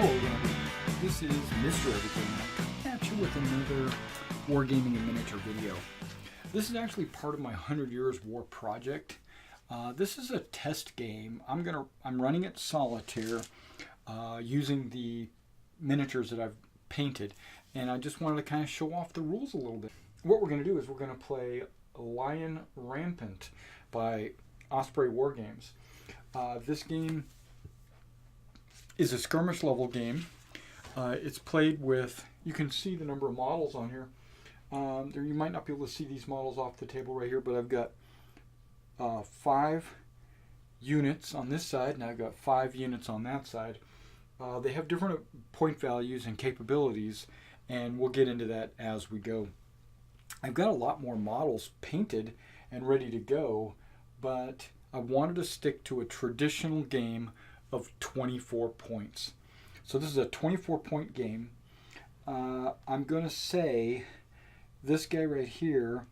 Hello everybody, this is Mr. Everything at you with another Wargaming and miniature video. This is actually part of my 100 Years War project. This is a test game. I'm running it solitaire using the miniatures that I've painted, and I just wanted to kind of show off the rules a little bit. What we're going to do is we're going to play Lion Rampant by Osprey Wargames. This game is a skirmish level game. It's played with, you can see the number of models on here. You might not be able to see these models off the table right here, but I've got 5 units on this side, and I've got 5 units on that side. They have different point values and capabilities, and we'll get into that as we go. I've got a lot more models painted and ready to go, but I wanted to stick to a traditional game of 24 points. So this is a 24-point game. I'm going to say this guy right here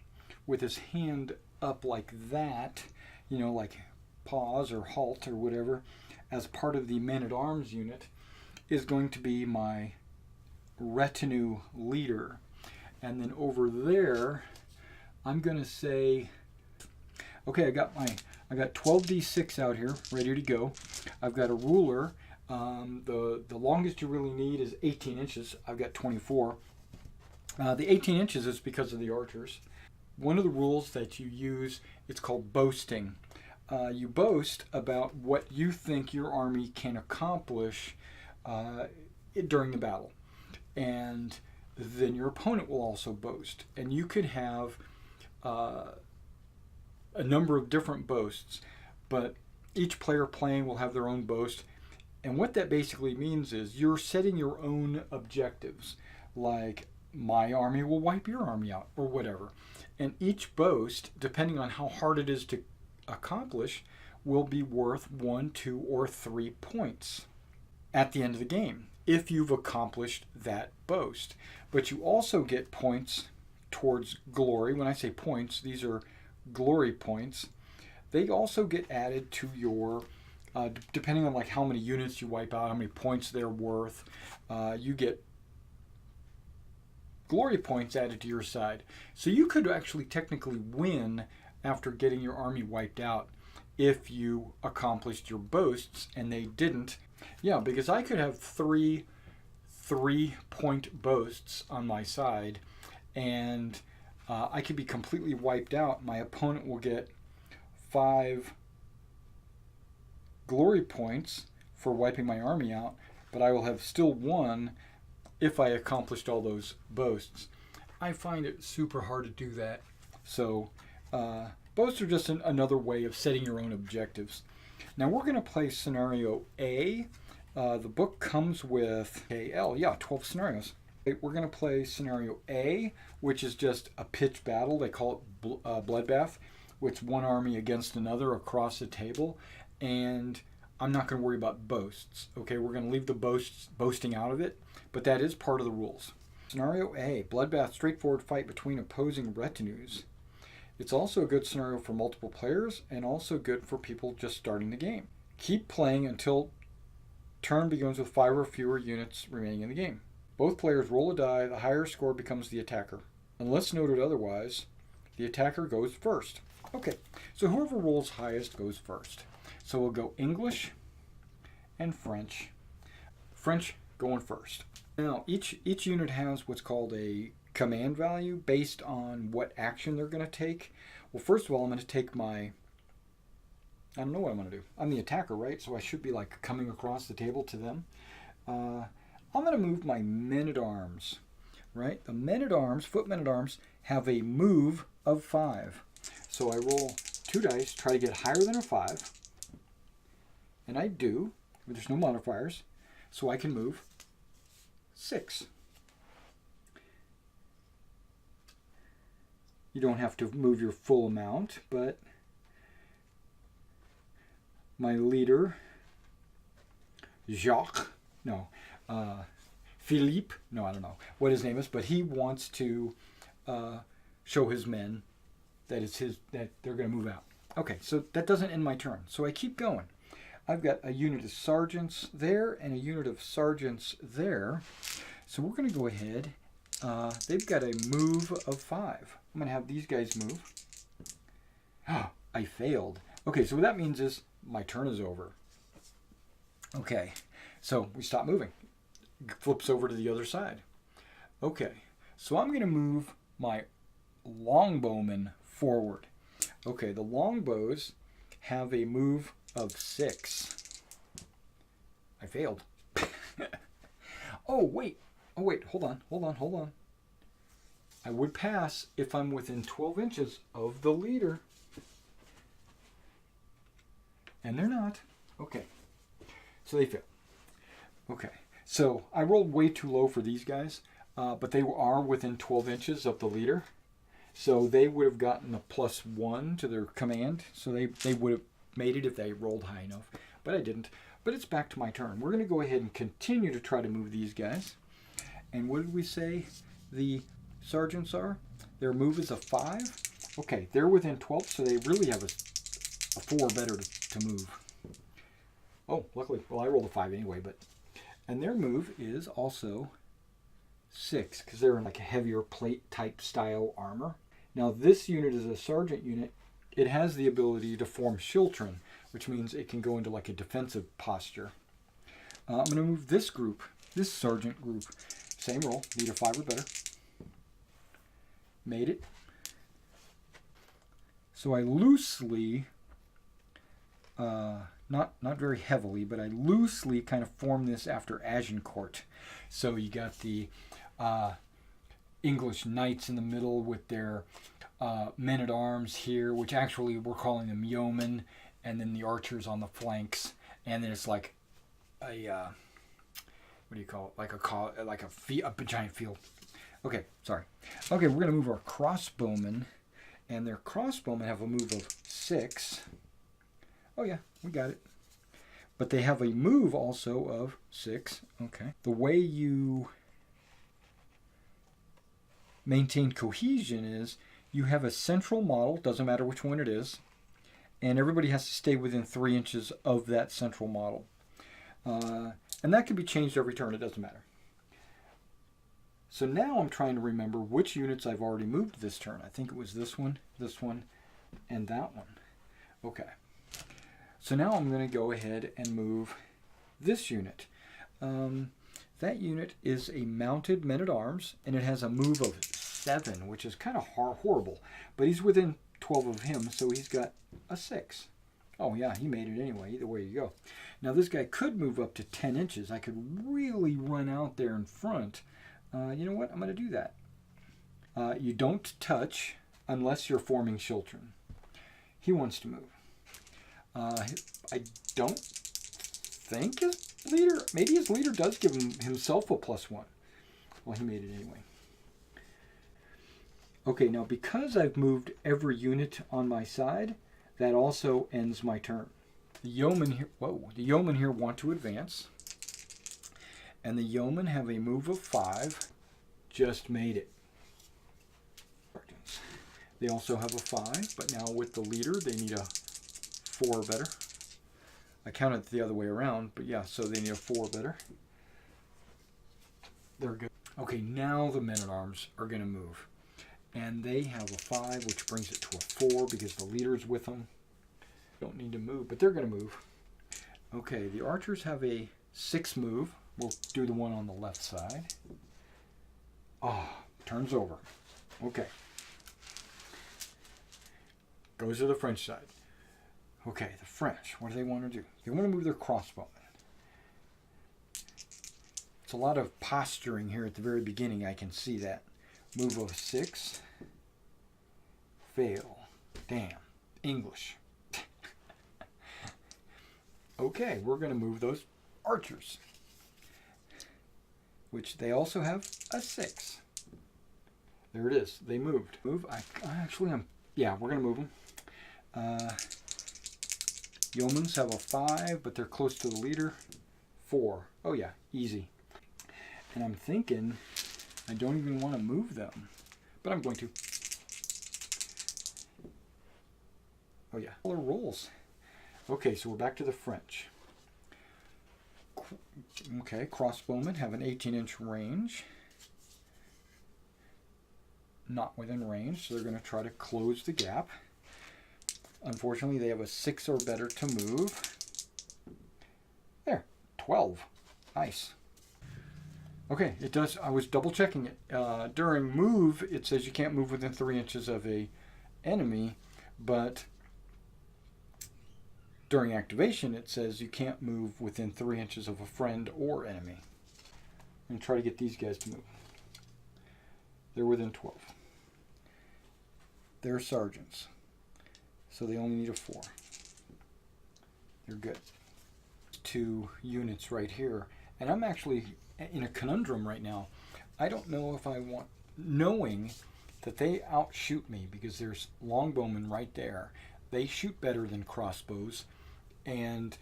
with his hand up like that, you know, like pause or halt or whatever, as part of the men-at-arms unit, is going to be my retinue leader. And then over there, I'm going to say, okay, I got 12d6 out here ready to go. I've got a ruler. The longest you really need is 18 inches. I've got 24. The 18 inches is because of the archers. One of the rules that you use, it's called boasting. You boast about what you think your army can accomplish during the battle. And then your opponent will also boast. And you could have a number of different boasts, but each player playing will have their own boast. And what that basically means is you're setting your own objectives, like my army will wipe your army out or whatever. And each boast, depending on how hard it is to accomplish, will be worth 1, 2, or 3 points at the end of the game if you've accomplished that boast. But you also get points towards glory. When I say points, these are glory points. They also get added to your, depending on like how many units you wipe out, how many points they're worth, you get glory points added to your side. So you could actually technically win after getting your army wiped out if you accomplished your boasts and they didn't. Yeah, because I could have 3 3-point boasts on my side, and I could be completely wiped out. My opponent will get 5 glory points for wiping my army out, but I will have still won if I accomplished all those boasts. I find it super hard to do that. So boasts are just another way of setting your own objectives. Now we're going to play scenario A. The book comes with 12 scenarios. We're going to play scenario A, which is just a pitched battle. They call it Bloodbath, which one army against another across the table. And I'm not going to worry about boasts. Okay, we're going to leave the boasting out of it, but that is part of the rules. Scenario A, Bloodbath, straightforward fight between opposing retinues. It's also a good scenario for multiple players and also good for people just starting the game. Keep playing until turn begins with 5 or fewer units remaining in the game. Both players roll a die. The higher score becomes the attacker. Unless noted otherwise, the attacker goes first. Okay, so whoever rolls highest goes first. So we'll go English and French. French going first. Now, each unit has what's called a command value based on what action they're going to take. Well, first of all, I'm going to take my... I don't know what I'm going to do. I'm the attacker, right? So I should be like coming across the table to them. I'm going to move my men-at-arms, right? The men-at-arms, foot men-at-arms, have a move of 5. So I roll 2 dice, try to get higher than a 5. And I do, but there's no modifiers. So I can move 6. You don't have to move your full amount, but my leader, Philippe, I don't know what his name is, but he wants to show his men that they're going to move out. Okay, so that doesn't end my turn. So I keep going. I've got a unit of sergeants there and a unit of sergeants there. So we're going to go ahead. They've got a move of 5. I'm going to have these guys move. I failed. Okay, so what that means is my turn is over. Okay, so we stop moving. Flips over to the other side. Okay, so I'm going to move my longbowmen forward. Okay, the longbows have a move of 6. I failed. Oh, wait, hold on. I would pass if I'm within 12 inches of the leader. And they're not. Okay, so they fail. Okay, so I rolled way too low for these guys, but they are within 12 inches of the leader. So they would have gotten a +1 to their command. So they would have made it if they rolled high enough. But I didn't. But it's back to my turn. We're going to go ahead and continue to try to move these guys. And what did we say the sergeants are? Their move is a 5. Okay, they're within 12, so they really have a 4 better to move. Oh, luckily, well, I rolled a 5 anyway, but... And their move is also 6, because they're in like a heavier plate type style armor. Now this unit is a sergeant unit. It has the ability to form Schiltron, which means it can go into like a defensive posture. I'm going to move this group, this sergeant group. Same roll, need a 5 or better. Made it. So I loosely, not very heavily, but I loosely kind of form this after Agincourt. So you got the English knights in the middle with their men-at-arms here, which actually we're calling them yeomen, and then the archers on the flanks, and then it's like a what do you call it? Like a giant field. Okay, sorry. Okay, we're gonna move our crossbowmen, and their crossbowmen have a move of 6. Oh yeah, we got it. But they have a move also of 6. Okay. The way you maintain cohesion is you have a central model, doesn't matter which one it is, and everybody has to stay within 3 inches of that central model. And that can be changed every turn, it doesn't matter. So now I'm trying to remember which units I've already moved this turn. I think it was this one, and that one. Okay. So now I'm going to go ahead and move this unit. That unit is a mounted men-at-arms, and it has a move of 7, which is kind of horrible. But he's within 12 of him, so he's got a 6. Oh yeah, he made it anyway. Either way you go. Now this guy could move up to 10 inches. I could really run out there in front. You know what? I'm going to do that. You don't touch unless you're forming Schiltron. He wants to move. I don't think his leader, maybe his leader does give himself a +1. Well, he made it anyway. Okay, now because I've moved every unit on my side, that also ends my turn. The yeomen here, the yeomen here want to advance, and the yeomen have a move of 5. Just made it. They also have a 5, but now with the leader, they need a 4 better. I counted it the other way around, but yeah, so they need a 4 better. They're good. Okay, now the men-at-arms are going to move. And they have a 5, which brings it to a 4 because the leader's with them. Don't need to move, but they're going to move. Okay, the archers have a 6 move. We'll do the one on the left side. Oh, turns over. Okay. Goes to the French side. Okay, the French, what do they want to do? They want to move their crossbowmen. It's a lot of posturing here at the very beginning, I can see that. Move of 6. Fail. Damn. English. Okay, we're going to move those archers, which they also have a 6. There it is. They moved. Move. Yeah, we're going to move them. Yeomans have a 5, but they're close to the leader. 4. Oh yeah, easy. And I'm thinking I don't even want to move them, but I'm going to. Oh yeah, all their rolls. Okay, so we're back to the French. Okay, crossbowmen have an 18-inch range. Not within range, so they're going to try to close the gap. Unfortunately, they have a 6 or better to move. There, 12. Nice. Okay, it does. I was double checking it. During move, it says you can't move within 3 inches of a enemy, but during activation, it says you can't move within 3 inches of a friend or enemy. I'm going to try to get these guys to move. They're within 12. They're sergeants, so they only need a 4. They're good. 2 units right here, and I'm actually in a conundrum right now. I don't know if I want, knowing that they outshoot me because there's longbowmen right there. They shoot better than crossbows, and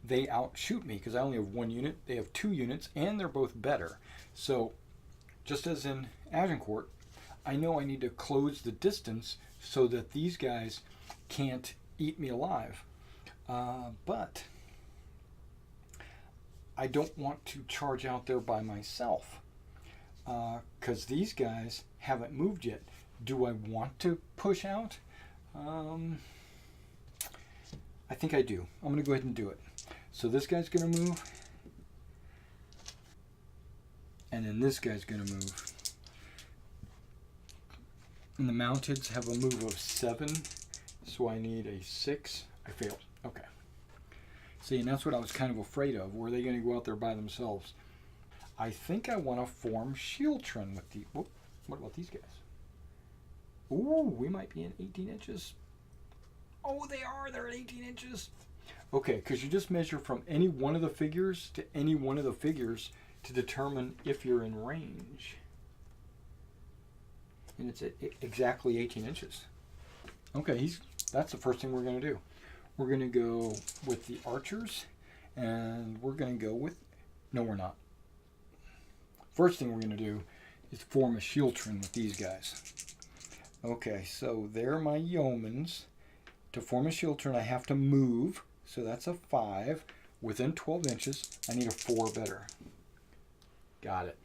they outshoot me because I only have 1 unit. They have 2 units, and they're both better. So, just as in Agincourt, I know I need to close the distance so that these guys can't eat me alive. But I don't want to charge out there by myself because these guys haven't moved yet. Do I want to push out? I think I do. I'm going to go ahead and do it. So this guy's going to move. And then this guy's going to move. And the Mounteds have a move of 7. So I need a 6. I failed. Okay. See, and that's what I was kind of afraid of. Were they going to go out there by themselves? I think I want to form Shieldtron with the... Whoop, what about these guys? Ooh, we might be in 18 inches. Oh, they are. They're at 18 inches. Okay, because you just measure from any one of the figures to any one of the figures to determine if you're in range. And it's at exactly 18 inches. Okay, that's the first thing we're going to do. We're going to go with the archers, and we're going to go with... No, we're not. First thing we're going to do is form a Shieldtron with these guys. Okay, so they're my yeomans. To form a Shieldtron, I have to move, so that's a 5. Within 12 inches, I need a 4 better. Got it.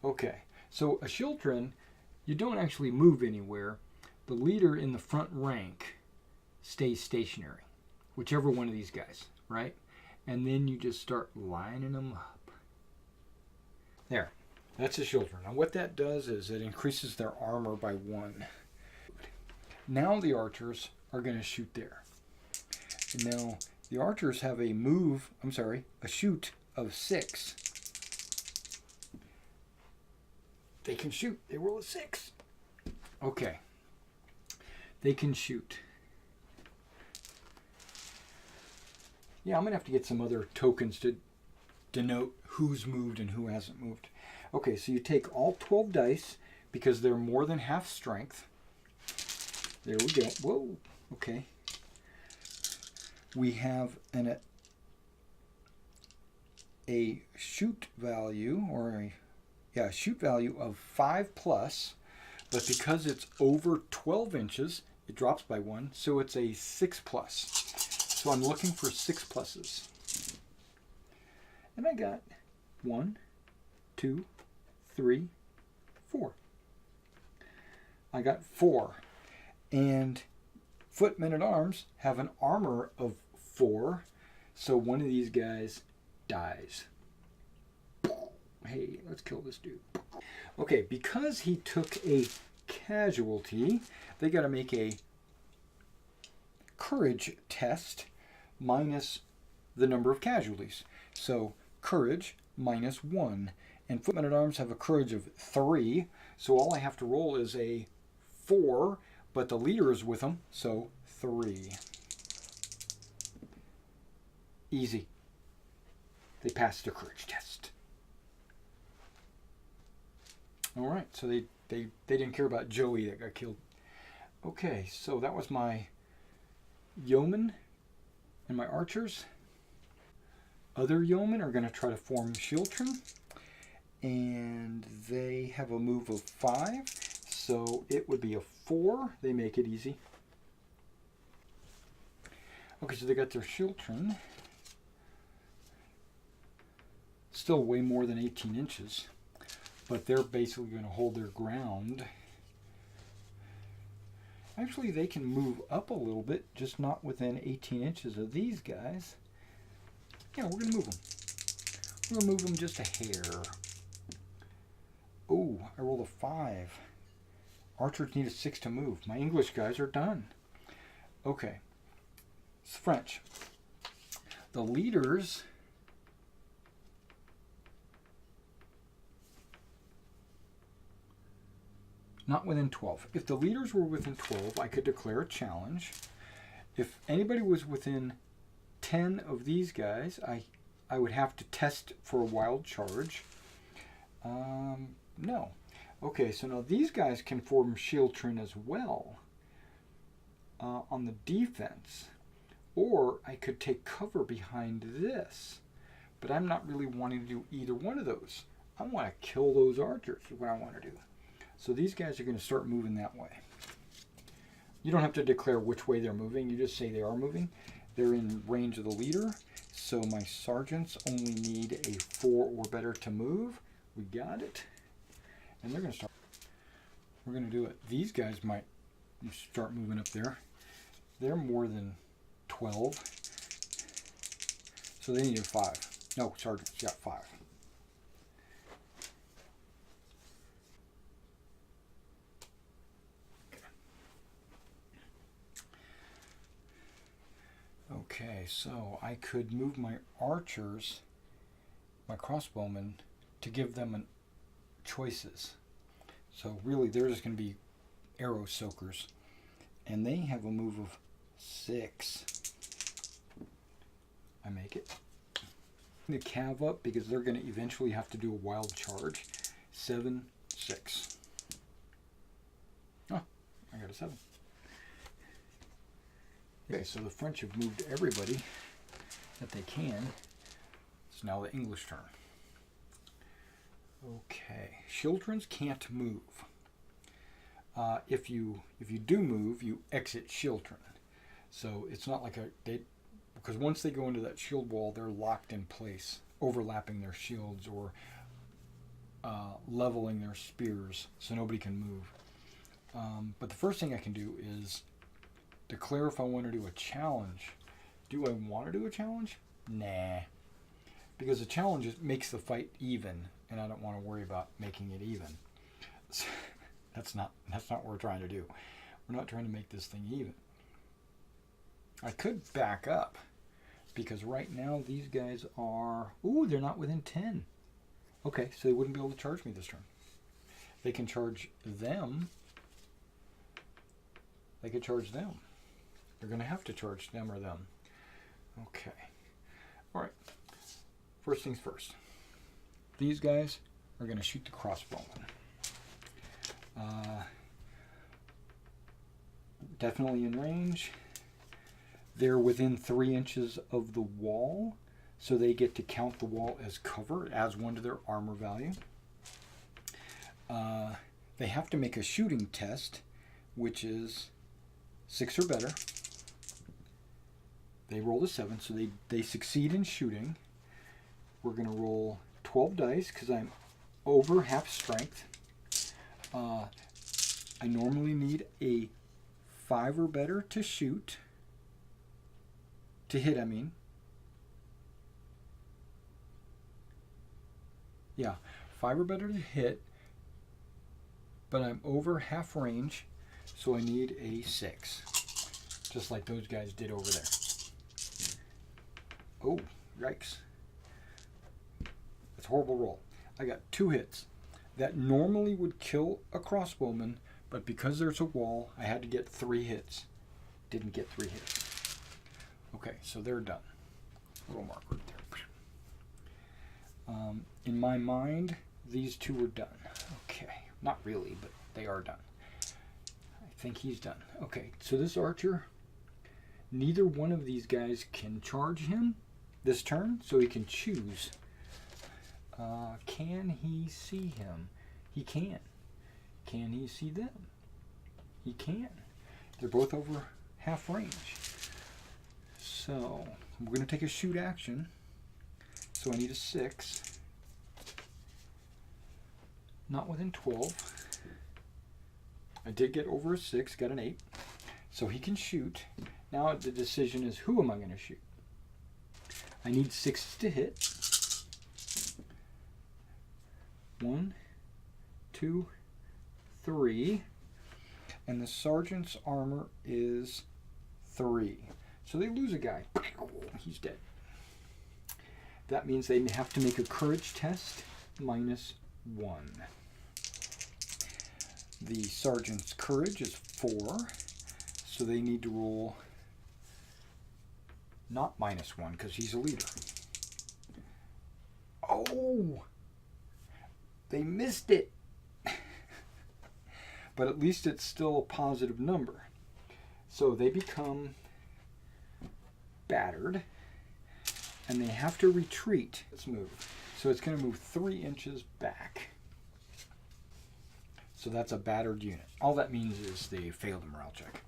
Okay, so a Shieldtron, you don't actually move anywhere. The leader in the front rank stays stationary, whichever one of these guys, right? And then you just start lining them up. There, that's a Shieldtron. Now what that does is it increases their armor by 1. Now the archers are going to shoot there. And now the archers have a shoot of 6. They can shoot. They roll a 6. Okay. They can shoot. Yeah, I'm going to have to get some other tokens to denote who's moved and who hasn't moved. Okay, so you take all 12 dice because they're more than half strength. There we go. Whoa. Okay. We have a shoot value, shoot value of 5+, but because it's over 12 inches, it drops by 1, so it's a 6+. So I'm looking for 6+. And I got 1, 2, 3, 4. I got 4. And foot men-at-arms have an armor of 4, so one of these guys dies. Hey, let's kill this dude. Okay, because he took a casualty, they got to make a courage test minus the number of casualties. So courage minus 1. And foot men-at-arms have a courage of 3, so all I have to roll is a 4, but the leader is with them, so 3. Easy. They passed the courage test. All right, so they didn't care about Joey that got killed. Okay, so that was my yeoman and my archers. Other yeomen are going to try to form Shieldtron, and they have a move of 5, so it would be a 4. They make it easy. Okay, so they got their children. Still way more than 18 inches. But they're basically going to hold their ground. Actually, they can move up a little bit, just not within 18 inches of these guys. Yeah, we're going to move them. We're going to move them just a hair. Oh, I rolled a 5. Archers need a 6 to move. My English guys are done. Okay. It's French. The leaders... not within 12. If the leaders were within 12, I could declare a challenge. If anybody was within 10 of these guys, I would have to test for a wild charge. No. Okay, so now these guys can form children as well on the defense. Or I could take cover behind this. But I'm not really wanting to do either one of those. I want to kill those archers is what I want to do. So these guys are going to start moving that way. You don't have to declare which way they're moving. You just say they are moving. They're in range of the leader. So my sergeants only need a 4 or better to move. We got it. And they're going to start. We're going to do it. These guys might start moving up there. They're more than 12. So they need a 5. No, sergeants got 5. Okay, so I could move my archers, my crossbowmen, to give them choices. So really, they're just going to be arrow soakers. And they have a move of 6. I make it. I'm going to cav up because they're going to eventually have to do a wild charge. 7, 6. Oh, I got a 7. Okay, so the French have moved everybody that they can. It's now the English turn. Okay, children's can't move. If you do move, you exit children. So it's not like because once they go into that shield wall, they're locked in place, overlapping their shields or leveling their spears, so nobody can move. But the first thing I can do is declare if I want to do a challenge. Do I want to do a challenge? Nah. Because a challenge makes the fight even, and I don't want to worry about making it even. So that's not what we're trying to do. We're not trying to make this thing even. I could back up, because right now these guys are... Ooh, they're not within 10. Okay, so they wouldn't be able to charge me this turn. They can charge them. They could charge them. They're going to have to charge them or them. Okay. All right. First things first. These guys are going to shoot the crossbowmen. Definitely in range. They're within 3 inches of the wall, so they get to count the wall as cover. It adds 1 to their armor value. They have to make a shooting test, which is 6 or better. They rolled a 7, so they succeed in shooting. We're going to roll 12 dice because I'm over half strength. I normally need a 5 or better to shoot. To hit, I mean. Yeah, 5 or better to hit. But I'm over half range, so I need a 6. Just like those guys did over there. Oh, yikes. That's a horrible roll. I got 2 hits. That normally would kill a crossbowman, but because there's a wall, I had to get 3 hits. Didn't get 3 hits. Okay, so they're done. Little mark right there. In my mind, these 2 are done. Okay, not really, but they are done. I think he's done. Okay, so this archer, neither one of these guys can charge him this turn, so he can choose. Can he see him? He can. Can he see them? He can. They're both over half range. So we're going to take a shoot action. So I need a 6. Not within 12. I did get over a 6, got an 8. So he can shoot. Now the decision is, who am I going to shoot? I need 6 to hit. 1, 2, 3. And the sergeant's armor is 3. So they lose a guy. He's dead. That means they have to make a courage test, -1. The sergeant's courage is 4. So they need to roll not -1 because he's a leader. Oh! They missed it! But at least it's still a positive number. So they become battered, and they have to retreat. Let's move. So it's going to move 3 inches back. So that's a battered unit. All that means is they failed a morale check.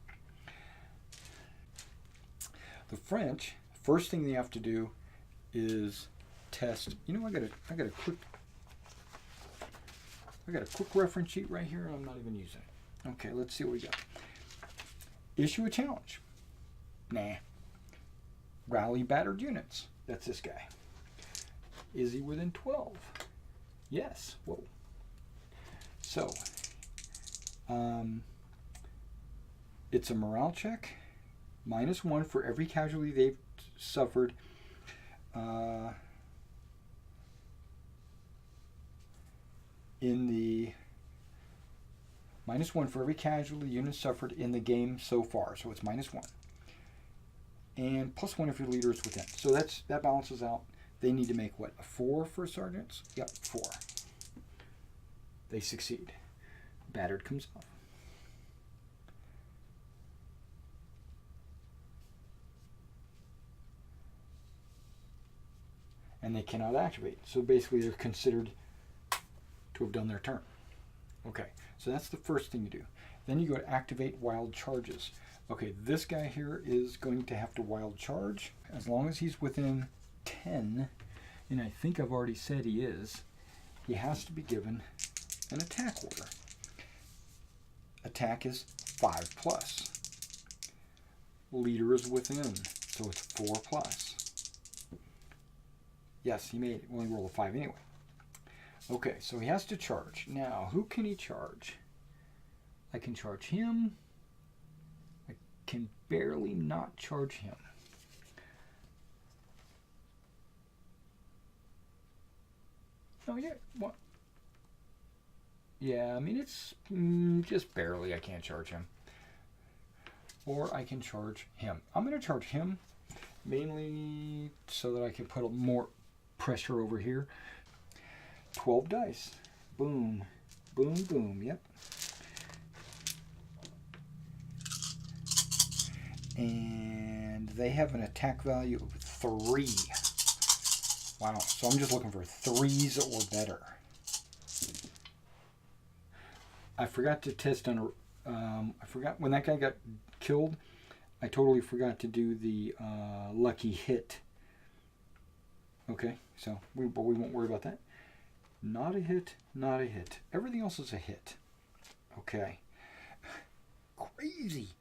The French, first thing they have to do is test. You know, I got a quick reference sheet right here, and I'm not even using it. Okay, let's see what we got. Issue a challenge. Nah. Rally battered units. That's this guy. Is he within 12? Yes. Whoa. So, it's a morale check. -1 for every casualty they've suffered. In the -1 for every casualty unit suffered in the game so far. So it's -1. And +1 if your leader is within. So that balances out. They need to make what? A 4 for sergeants? Yep, 4. They succeed. Battered comes off. And they cannot activate. So basically they're considered to have done their turn. Okay, so that's the first thing you do. Then you go to activate wild charges. Okay, this guy here is going to have to wild charge. As long as he's within 10, and I think I've already said he is, he has to be given an attack order. Attack is 5+. Leader is within, so it's 4+. Yes, he made it. Well, he rolled a 5 anyway. Okay, so he has to charge. Now, who can he charge? I can charge him. I can barely not charge him. Oh, yeah. What? Yeah, I mean, it's just barely I can't charge him. Or I can charge him. I'm going to charge him mainly so that I can put more pressure over here. 12 dice. Boom. Boom, boom. Yep. And they have an attack value of 3. Wow. So I'm just looking for 3s or better. I forgot to test on I forgot when that guy got killed. I totally forgot to do the lucky hit. Okay, so we won't worry about that. Not a hit, not a hit. Everything else is a hit. Okay. Crazy.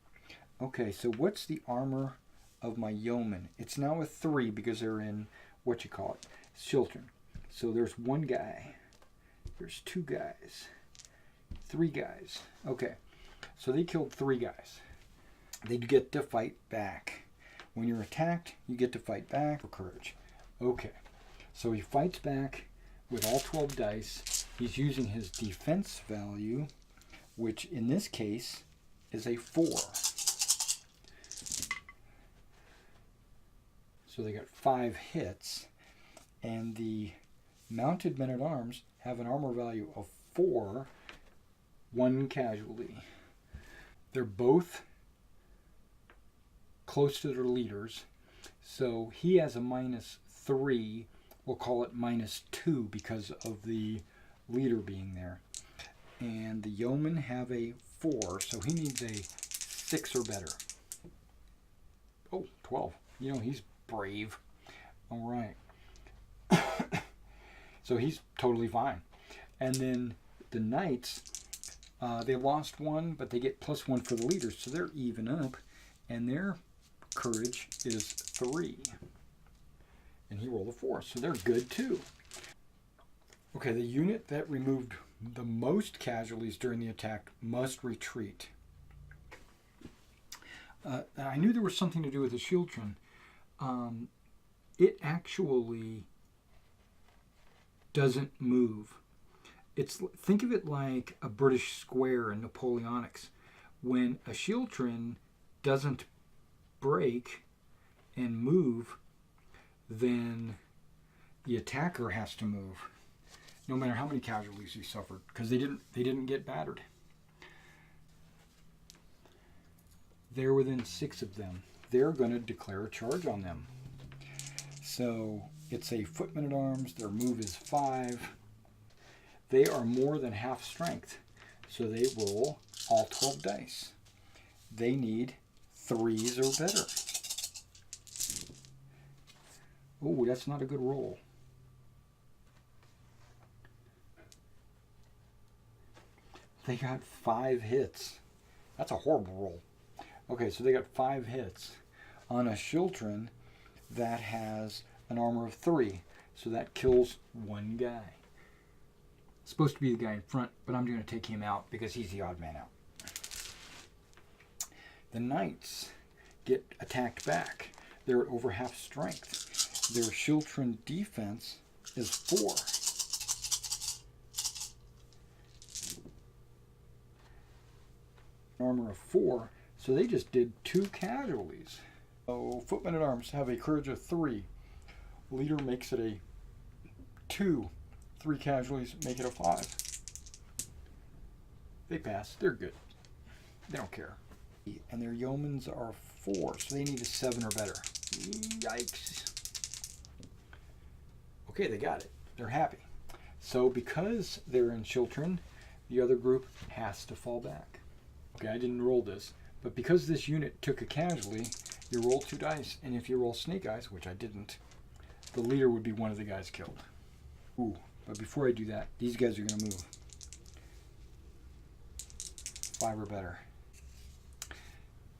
Okay, so what's the armor of my yeoman? It's now a 3 because they're in, what you call it, children. So there's 1 guy. There's 2 guys. 3 guys. Okay, so they killed 3 guys. They get to fight back. When you're attacked, you get to fight back for courage. Okay, so he fights back with all 12 dice. He's using his defense value, which in this case is a 4. So they got 5 hits, and the mounted men-at-arms have an armor value of 4, 1 casualty. They're both close to their leaders, so he has a -3. We'll call it -2 because of the leader being there. And the yeomen have a 4, so he needs a 6 or better. Oh, 12. You know, he's brave. All right. So he's totally fine. And then the knights, they lost one, but they get +1 for the leaders, so they're even up, and their courage is 3. And he rolled a 4, so they're good too. Okay, the unit that removed the most casualties during the attack must retreat. I knew there was something to do with the Shieldtron. It actually doesn't move. Think of it like a British square in Napoleonics. When a Shieldtron doesn't break and move, then the attacker has to move, no matter how many casualties he suffered, because they didn't get battered. They're within 6 of them. They're going to declare a charge on them. So it's a footman at arms. Their move is 5. They are more than half strength, so they roll all 12 dice. They need 3s or better. Oh, that's not a good roll. They got 5 hits. That's a horrible roll. Okay, so they got 5 hits on a Shieldtron that has an armor of 3. So that kills 1 guy. It's supposed to be the guy in front, but I'm going to take him out because he's the odd man out. The knights get attacked back. They're at over half strength. Their Shieldtron defense is 4. Armor of 4, so they just did 2 casualties. So footmen at arms have a courage of 3. Leader makes it a 2. 3 casualties make it a 5. They pass. They're good. They don't care. And their yeomans are 4, so they need a 7 or better. Yikes. Okay, they got it. They're happy. So because they're in Shieldtron, the other group has to fall back. Okay, I didn't roll this, but because this unit took a casualty, you roll 2 dice, and if you roll snake eyes, which I didn't, the leader would be one of the guys killed. Ooh, but before I do that, these guys are going to move. 5 or better.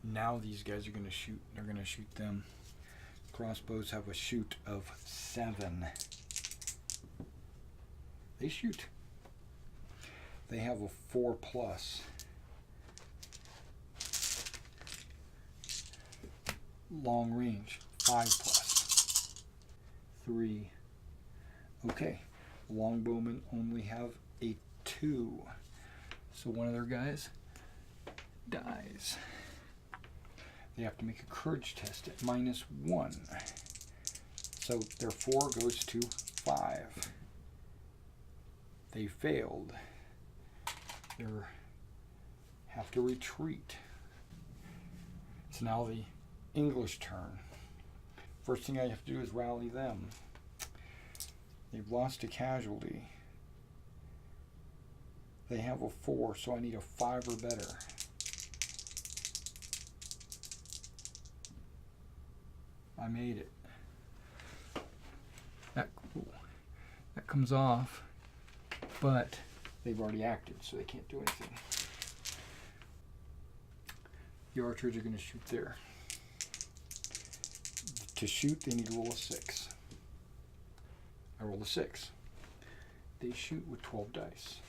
Now these guys are going to shoot. They're going to shoot them. Crossbows have a shoot of 7. They shoot. They have a 4+. Long range, 5+. 3. Okay, longbowmen only have a 2. So one of their guys dies. They have to make a courage test at -1. So their 4 goes to 5. They failed. They have to retreat. It's now the English turn. First thing I have to do is rally them. They've lost a casualty. They have a 4, so I need a 5 or better. I made it. That comes off, but they've already acted, so they can't do anything. The archers are going to shoot there. To shoot, they need to roll a 6. I roll a 6. They shoot with 12 dice.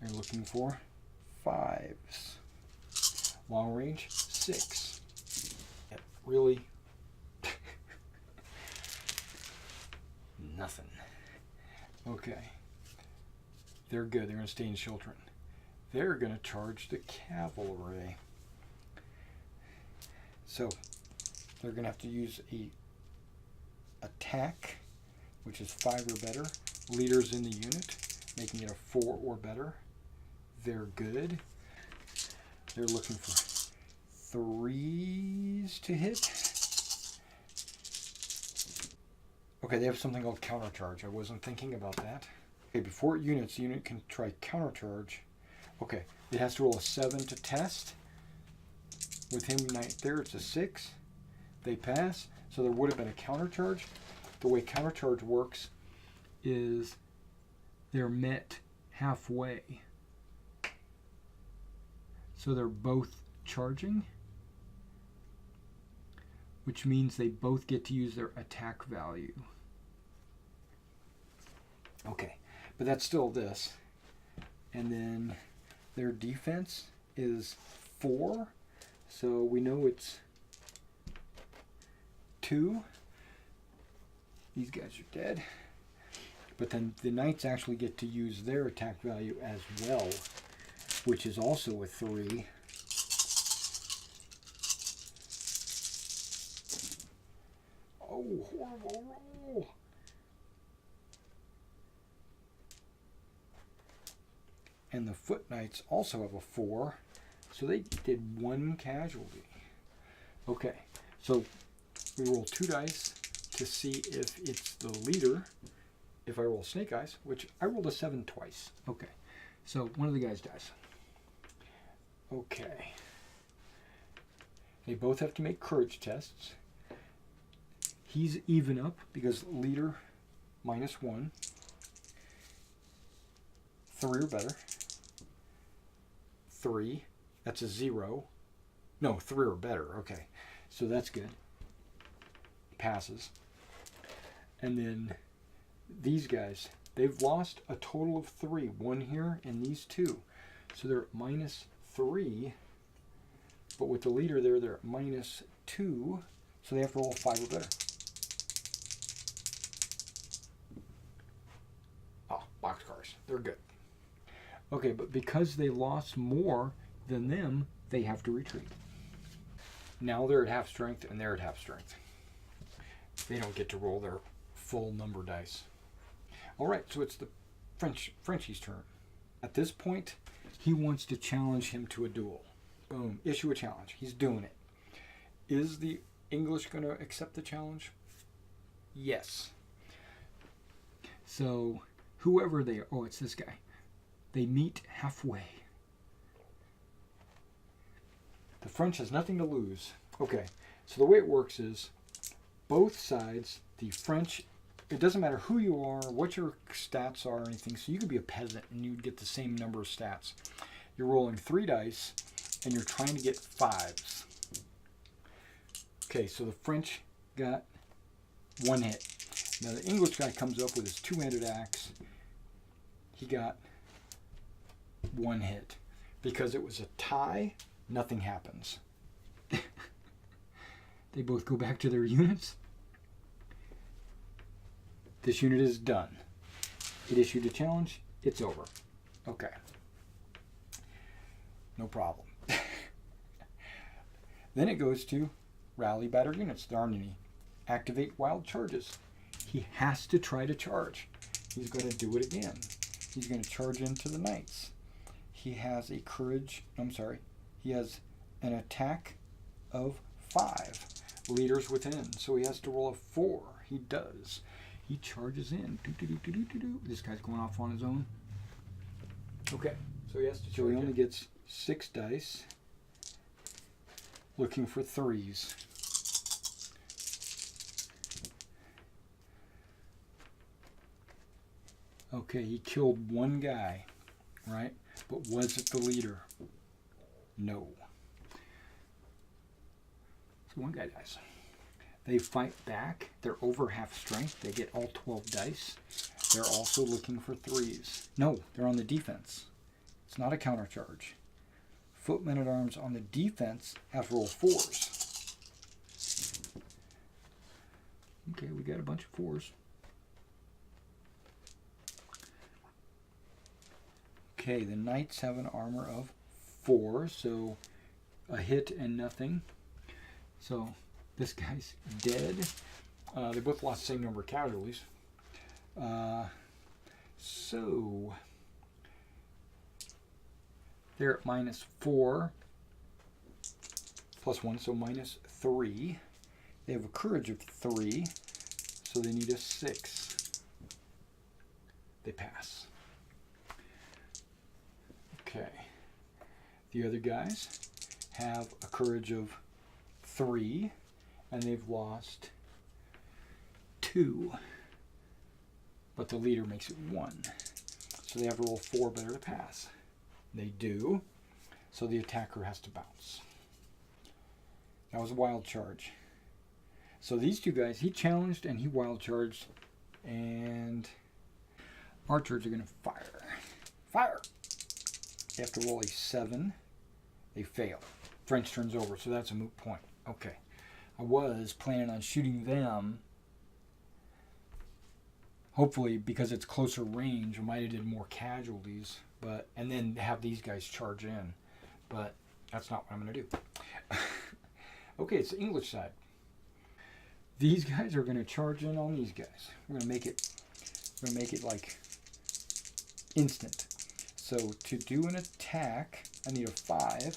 They're looking for 5s. Long range, 6. Yeah, really? Nothing. Okay. They're good. They're going to stay in Shieldtron. They're going to charge the cavalry. So they're going to have to use a attack, which is 5 or better. Leaders in the unit, making it a 4 or better. They're good. They're looking for 3s to hit. Okay, they have something called countercharge. I wasn't thinking about that. Okay, before units, the unit can try countercharge. Okay, it has to roll a 7 to test. With him knight there, it's a 6. They pass, so there would have been a countercharge. The way countercharge works is they're met halfway. So they're both charging, which means they both get to use their attack value. Okay, but that's still this. And then their defense is 4, so we know it's 2. These guys are dead. But then the knights actually get to use their attack value as well, which is also a 3. Oh, horrible roll. And the foot knights also have a 4, so they did 1 casualty. Okay, so we roll 2 dice to see if it's the leader. If I roll snake eyes, which I rolled a 7 twice. Okay, so one of the guys dies. Okay. They both have to make courage tests. He's even up because leader -1. 3 or better. 3. That's a 0. No, 3 or better. Okay, so that's good. Passes. And then these guys, they've lost a total of 3. 1 here and these 2. So they're at -3. But with the leader there, they're at -2. So they have to roll a 5 or better. Oh, boxcars. They're good. Okay, but because they lost more than them, they have to retreat. Now they're at half strength and they're at half strength. They don't get to roll their full number dice. All right, so it's the Frenchie's turn. At this point, he wants to challenge him to a duel. Boom, issue a challenge. He's doing it. Is the English going to accept the challenge? Yes. So whoever they are, oh, it's this guy. They meet halfway. The French has nothing to lose. Okay, so the way it works is both sides, the French, it doesn't matter who you are, what your stats are or anything, so you could be a peasant and you'd get the same number of stats. You're rolling 3 dice and you're trying to get 5s. Okay, so the French got 1 hit. Now the English guy comes up with his 2-handed axe. He got 1 hit. Because it was a tie, nothing happens. They both go back to their units. This unit is done. It issued a challenge. It's over. Okay. No problem. Then it goes to rally battered units. There aren't any. Activate wild charges. He has to try to charge. He's going to do it again. He's going to charge into the knights. He has a courage. I'm sorry. He has an attack of 5. Leaders within. So he has to roll a 4. He does. He charges in. This guy's going off on his own. Okay. So he has to. So he only gets 6 dice. Looking for 3s. Okay, he killed 1 guy, right? But was it the leader? No. So 1 guy dies. They fight back. They're over half strength. They get all 12 dice. They're also looking for 3s. No, they're on the defense. It's not a counter charge. Footmen at arms on the defense have to roll 4s. Okay, we got a bunch of 4s. Okay, the knights have an armor of 4, so a hit and nothing. So this guy's dead. They both lost the same number of casualties. So they're at -4 plus 1, so -3. They have a courage of 3, so they need a 6. They pass. Okay. The other guys have a courage of 3, and they've lost 2. But the leader makes it 1. So they have to roll 4 better to pass. They do. So the attacker has to bounce. That was a wild charge. So these two guys, he challenged and he wild charged. And archers are going to fire. Fire! They have to roll a 7. They fail. French turns over, so that's a moot point. Okay. I was planning on shooting them. Hopefully, because it's closer range, I might have did more casualties, and then have these guys charge in. But that's not what I'm going to do. Okay, it's the English side. These guys are going to charge in on these guys. We're going to make it like instant. So to do an attack, I need a 5.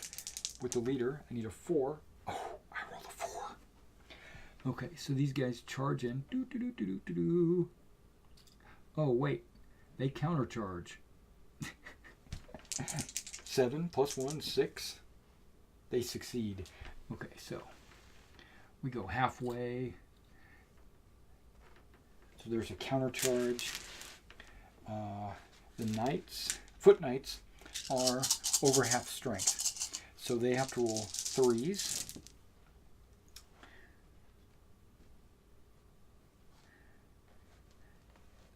With the leader, I need a 4. Oh, I rolled a 4. Okay, so these guys charge in. Oh, wait. They countercharge. 7 plus 1, 6. They succeed. Okay, so we go halfway. So there's a countercharge. The knights, foot knights, are over half strength. So they have to roll 3s.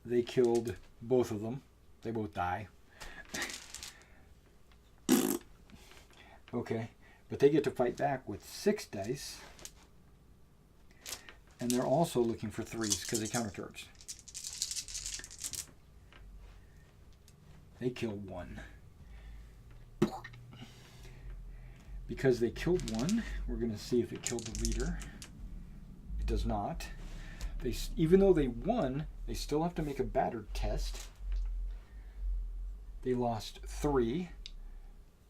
They killed both of them. They both die. Okay, but they get to fight back with 6 dice. And they're also looking for 3s because they countercharged. They killed 1. Because they killed 1, we're going to see if it killed the leader. It does not. Even though they won, they still have to make a battered test. They lost 3.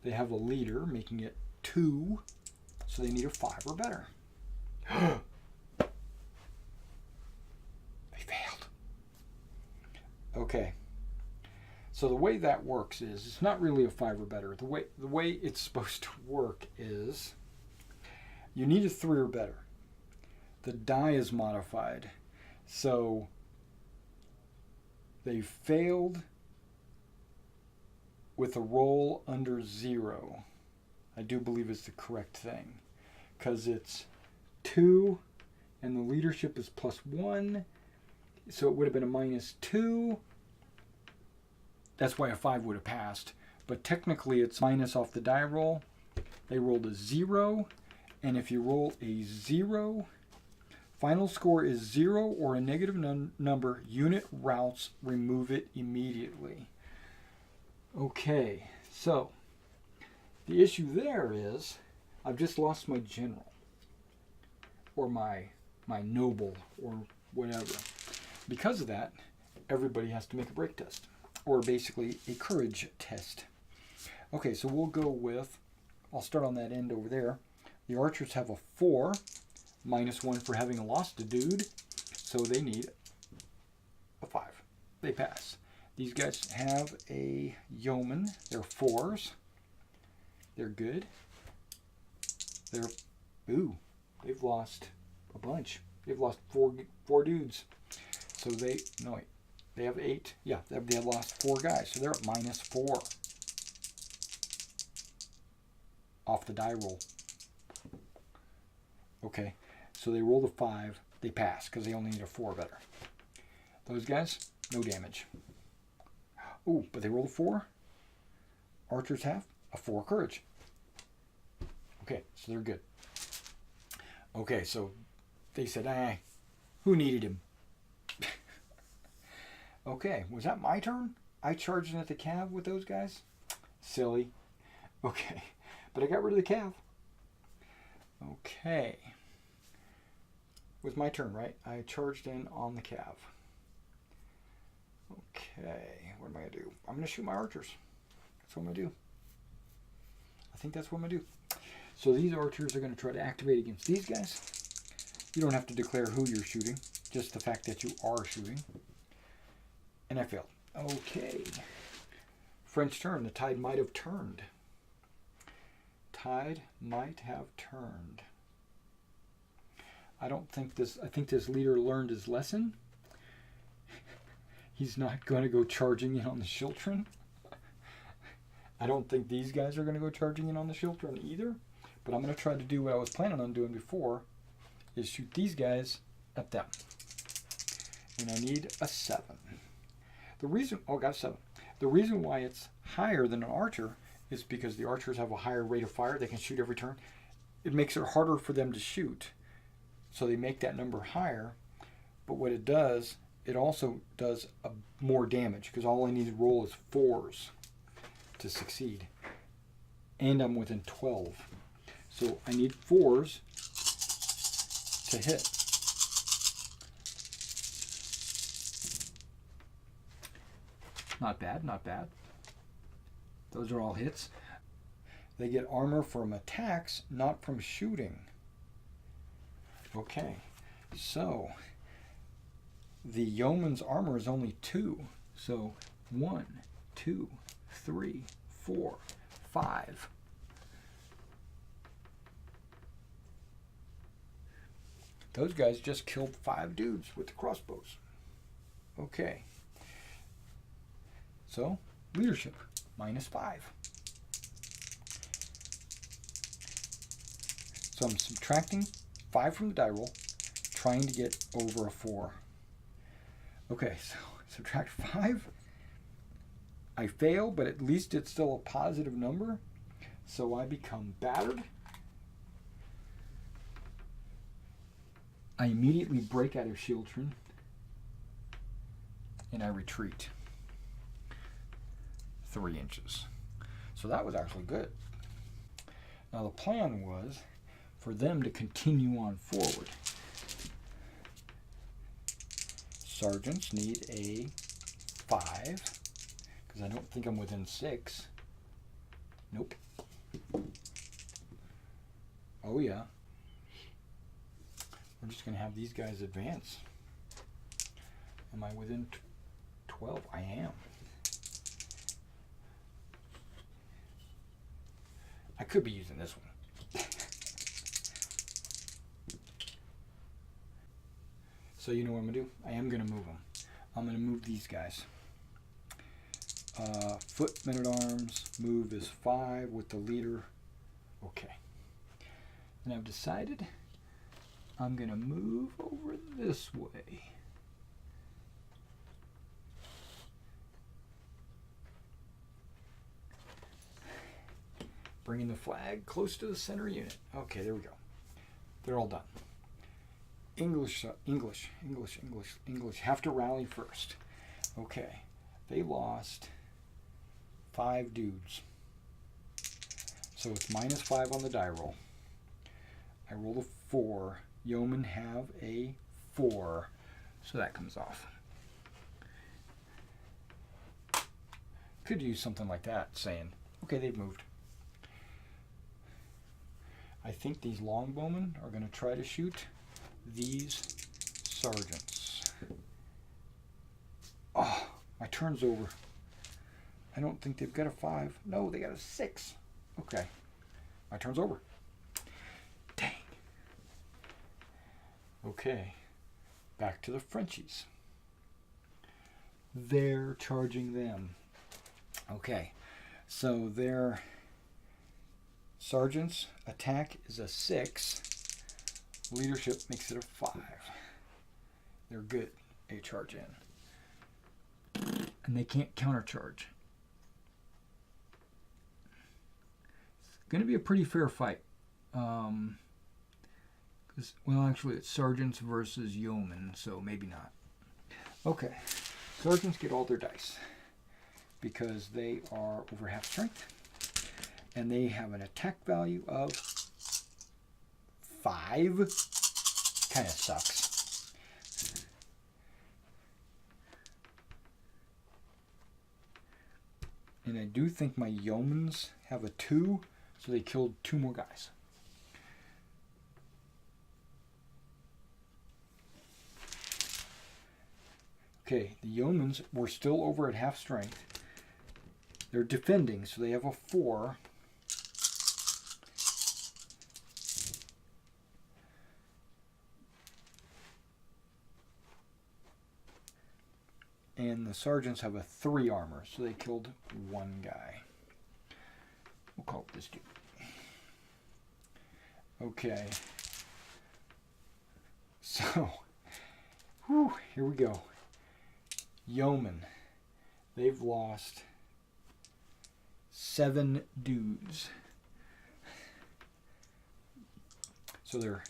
They have a leader, making it 2. So they need a 5 or better. They failed. Okay. So the way that works is, it's not really a 5 or better. The way it's supposed to work is, you need a 3 or better. The die is modified. So they failed with a roll under 0. I do believe it's the correct thing. Because it's 2, and the leadership is +1. So it would have been a -2. That's why a 5 would have passed. But technically it's minus off the die roll. They rolled a 0. And if you roll a 0, final score is 0 or a negative number, unit routes, remove it immediately. Okay, so the issue there is I've just lost my general. Or my noble or whatever. Because of that, everybody has to make a break test. Or basically a courage test. Okay, so we'll go with, I'll start on that end over there. The archers have a 4, -1 for having lost a dude. So they need a 5. They pass. These guys have a yeoman. They're 4s. They're good. They've lost a bunch. They've lost four dudes. So they have 8. Yeah, they have lost 4 guys. So they're at -4 off the die roll. Okay, so they roll the 5. They pass because they only need a 4 better. Those guys, no damage. Oh, but they roll a 4. Archers have a 4 courage. Okay, so they're good. Okay, so they said, who needed him? Okay, was that my turn? I charged in at the cav with those guys? Silly. Okay, but I got rid of the cav. Okay. It was my turn, right? I charged in on the cav. Okay, what am I going to do? I'm going to shoot my archers. That's what I'm going to do. I think that's what I'm going to do. So these archers are going to try to activate against these guys. You don't have to declare who you're shooting, just the fact that you are shooting. And I failed. Okay. French turn. The tide might have turned. tide might have turned. I think this leader learned his lesson. He's not going to go charging in on the children. I don't think these guys are going to go charging in on the children either. But I'm going to try to do what I was planning on doing before, is shoot these guys at them. And I need a 7. The reason, oh, got a 7. The reason why it's higher than an archer is because the archers have a higher rate of fire. They can shoot every turn. It makes it harder for them to shoot. So they make that number higher. But what it does, it also does more damage, because all I need to roll is 4s to succeed. And I'm within 12. So I need 4s to hit. Not bad, not bad. Those are all hits. They get armor from attacks, not from shooting. Okay, so the yeoman's armor is only 2. So 1, 2, 3, 4, 5. Those guys just killed 5 dudes with the crossbows. Okay. So, leadership, -5. So I'm subtracting 5 from the die roll, trying to get over a 4. Okay, so subtract 5. I fail, but at least it's still a positive number. So I become battered. I immediately break out of Shieldtron, and I retreat 3 inches. So that was actually good. Now the plan was for them to continue on forward. Sergeants need a 5, because I don't think I'm within 6. Nope. Oh yeah. We're just going to have these guys advance. Am I within 12? I am. I could be using this one. So you know what I'm going to do? I am going to move them. I'm going to move these guys. Foot men-at-arms move is 5 with the leader. Okay. And I've decided I'm going to move over this way. Bringing the flag close to the center unit. Okay, there we go. They're all done. English. Have to rally first. Okay. They lost 5 dudes. So it's -5 on the die roll. I roll a 4. Yeomen have a 4. So that comes off. Could use something like that, saying, okay, they've moved. I think these longbowmen are going to try to shoot these sergeants. Oh, my turn's over. I don't think they've got a 5. No, they got a 6. Okay, my turn's over. Dang. Okay, back to the Frenchies. They're charging them. Okay, so their sergeant's attack is a 6. Leadership makes it a 5. They're good. They charge in. And they can't countercharge. It's going to be a pretty fair fight. Well, actually, it's sergeants versus yeomen, so maybe not. Okay. Sergeants get all their dice because they are over half strength. And they have an attack value of 5. Kind of sucks. And I do think my yeomans have a 2, so they killed 2 more guys. Okay, the yeomans were still over at half strength. They're defending, so they have a 4. and the sergeants have a 3 armor, so they killed 1 guy. We'll call it this dude. Okay. So, whew, here we go. Yeoman. They've lost 7 dudes. So they're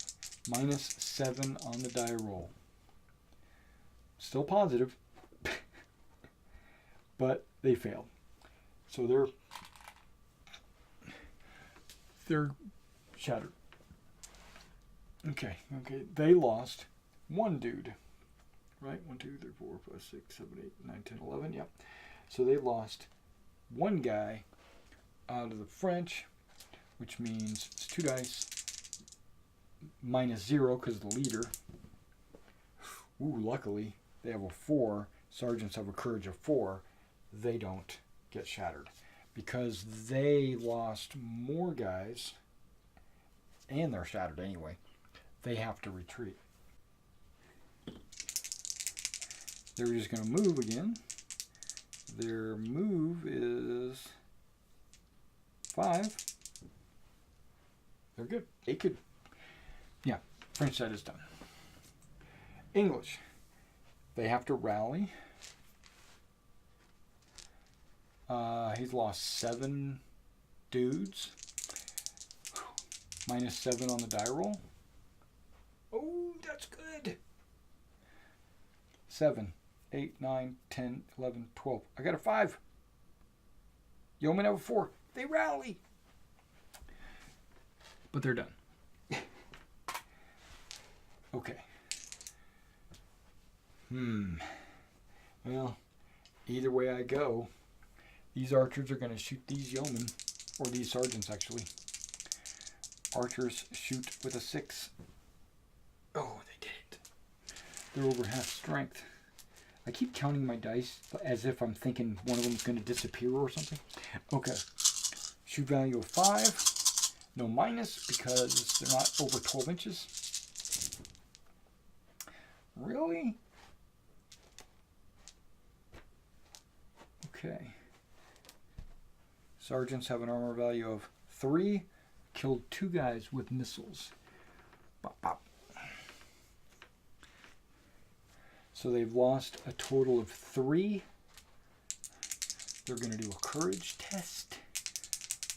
-7 on the die roll. Still positive, but they failed. So they're shattered. Okay. They lost 1 dude. Right? 1, 2, 3, 4, 5, 6, 7, 8, 9, 10, 11. Yep. So they lost 1 guy out of the French, which means it's 2 dice, -0 because of the leader. Ooh, luckily they have a 4. Sergeants have a courage of 4. They don't get shattered because they lost more guys, and they're shattered anyway. They have to retreat. They're just going to move again. Their move is 5. They're good. They could. Yeah, French side is done. English. They have to rally. He's lost 7 dudes. -7 on the die roll. Oh, that's good. 7, 8, 9, 10, 11, 12. I got a 5. Yeomen have a 4. They rally. But they're done. Okay. Well, either way I go, these archers are going to shoot these yeomen, or these sergeants actually. Archers shoot with a 6. Oh, they did it. They're over half strength. I keep counting my dice as if I'm thinking one of them is going to disappear or something. Okay. Shoot value of 5. No minus because they're not over 12 inches. Really? Okay. Sergeants have an armor value of 3. Killed 2 guys with missiles. Bop, bop. So they've lost a total of 3. They're going to do a courage test.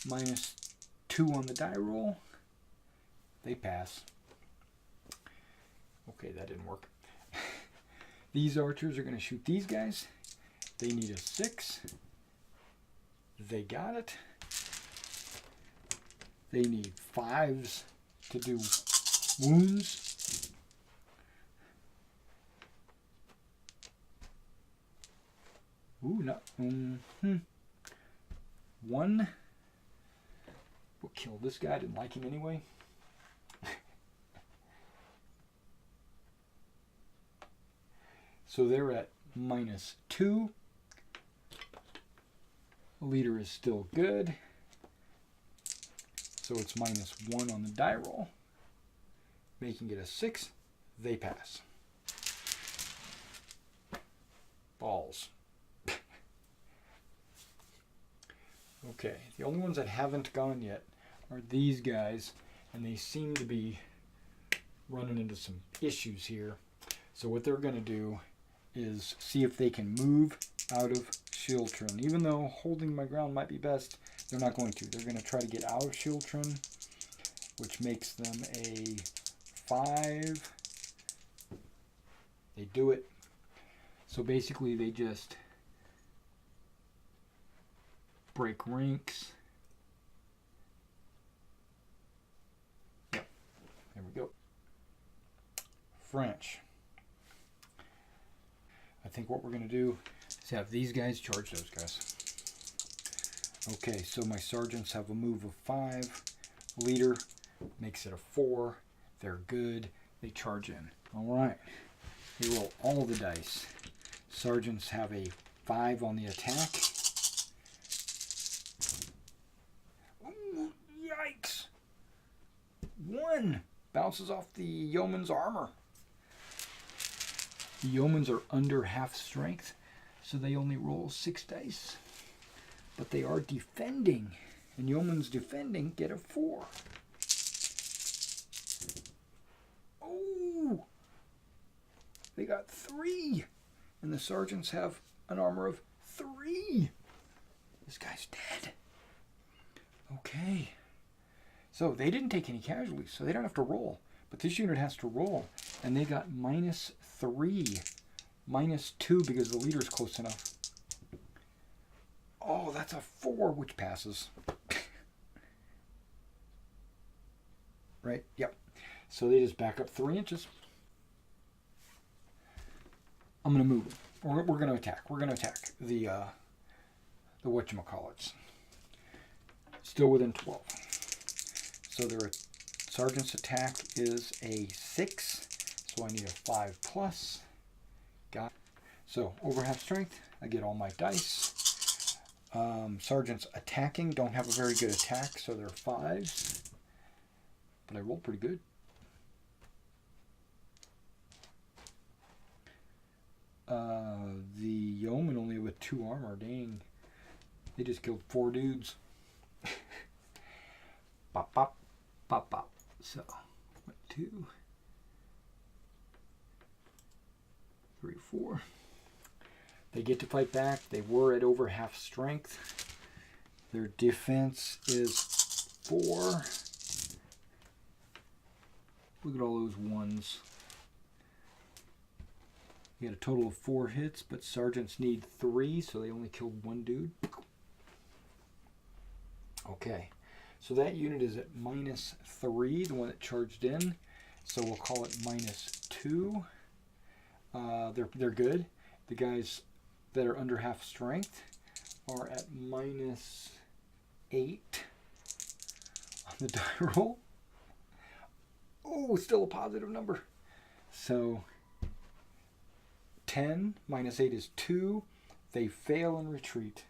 -2 on the die roll. They pass. Okay, that didn't work. These archers are going to shoot these guys. They need a 6. They got it. They need 5s to do wounds. Ooh, no. 1 will kill this guy. I didn't like him anyway. So they're at -2. The leader is still good. So it's -1 on the die roll, making it a 6. They pass. Balls. Okay, the only ones that haven't gone yet are these guys, and they seem to be running into some issues here. So what they're going to do is see if they can move out of Shieldtron. Even though holding my ground might be best, they're not going to. They're going to try to get out of Shieldtron, which makes them a 5. They do it. So basically they just break ranks. Yep. There we go. French. I think what we're going to do is have these guys charge those guys. Okay, so my sergeants have a move of 5. Leader makes it a 4. They're good. They charge in. All right. They roll all the dice. Sergeants have a 5 on the attack. Ooh, yikes! 1 bounces off the yeoman's armor. The yeomans are under half strength, So they only roll 6 dice. But they are defending. And yeoman's defending get a 4. Oh! They got 3. And the sergeants have an armor of 3. This guy's dead. Okay. So they didn't take any casualties, so they don't have to roll. But this unit has to roll. And they got -3. -2 because the leader's close enough. Oh, that's a 4, which passes. Right? Yep. So they just back up 3 inches. I'm going to move them. We're going to attack. We're going to attack the whatchamacallits. Still within 12. So their sergeant's attack is a 6. So I need a 5+. Got it. So over half strength, I get all my dice. Sergeants attacking don't have a very good attack, so they're 5s. But I rolled pretty good. The yeoman only with 2 armor. Dang. They just killed 4 dudes. Pop, pop, pop, pop. So, 1, 2, 3, 4. They get to fight back. They were at over half strength. Their defense is 4. Look at all those 1s. You got a total of 4 hits, but sergeants need 3, so they only killed 1 dude. Okay, so that unit is at -3, the one that charged in. So we'll call it -2. They're good. The guys that are under half strength are at -8 on the die roll. Oh, still a positive number. So 10 -8 is 2. They fail and retreat.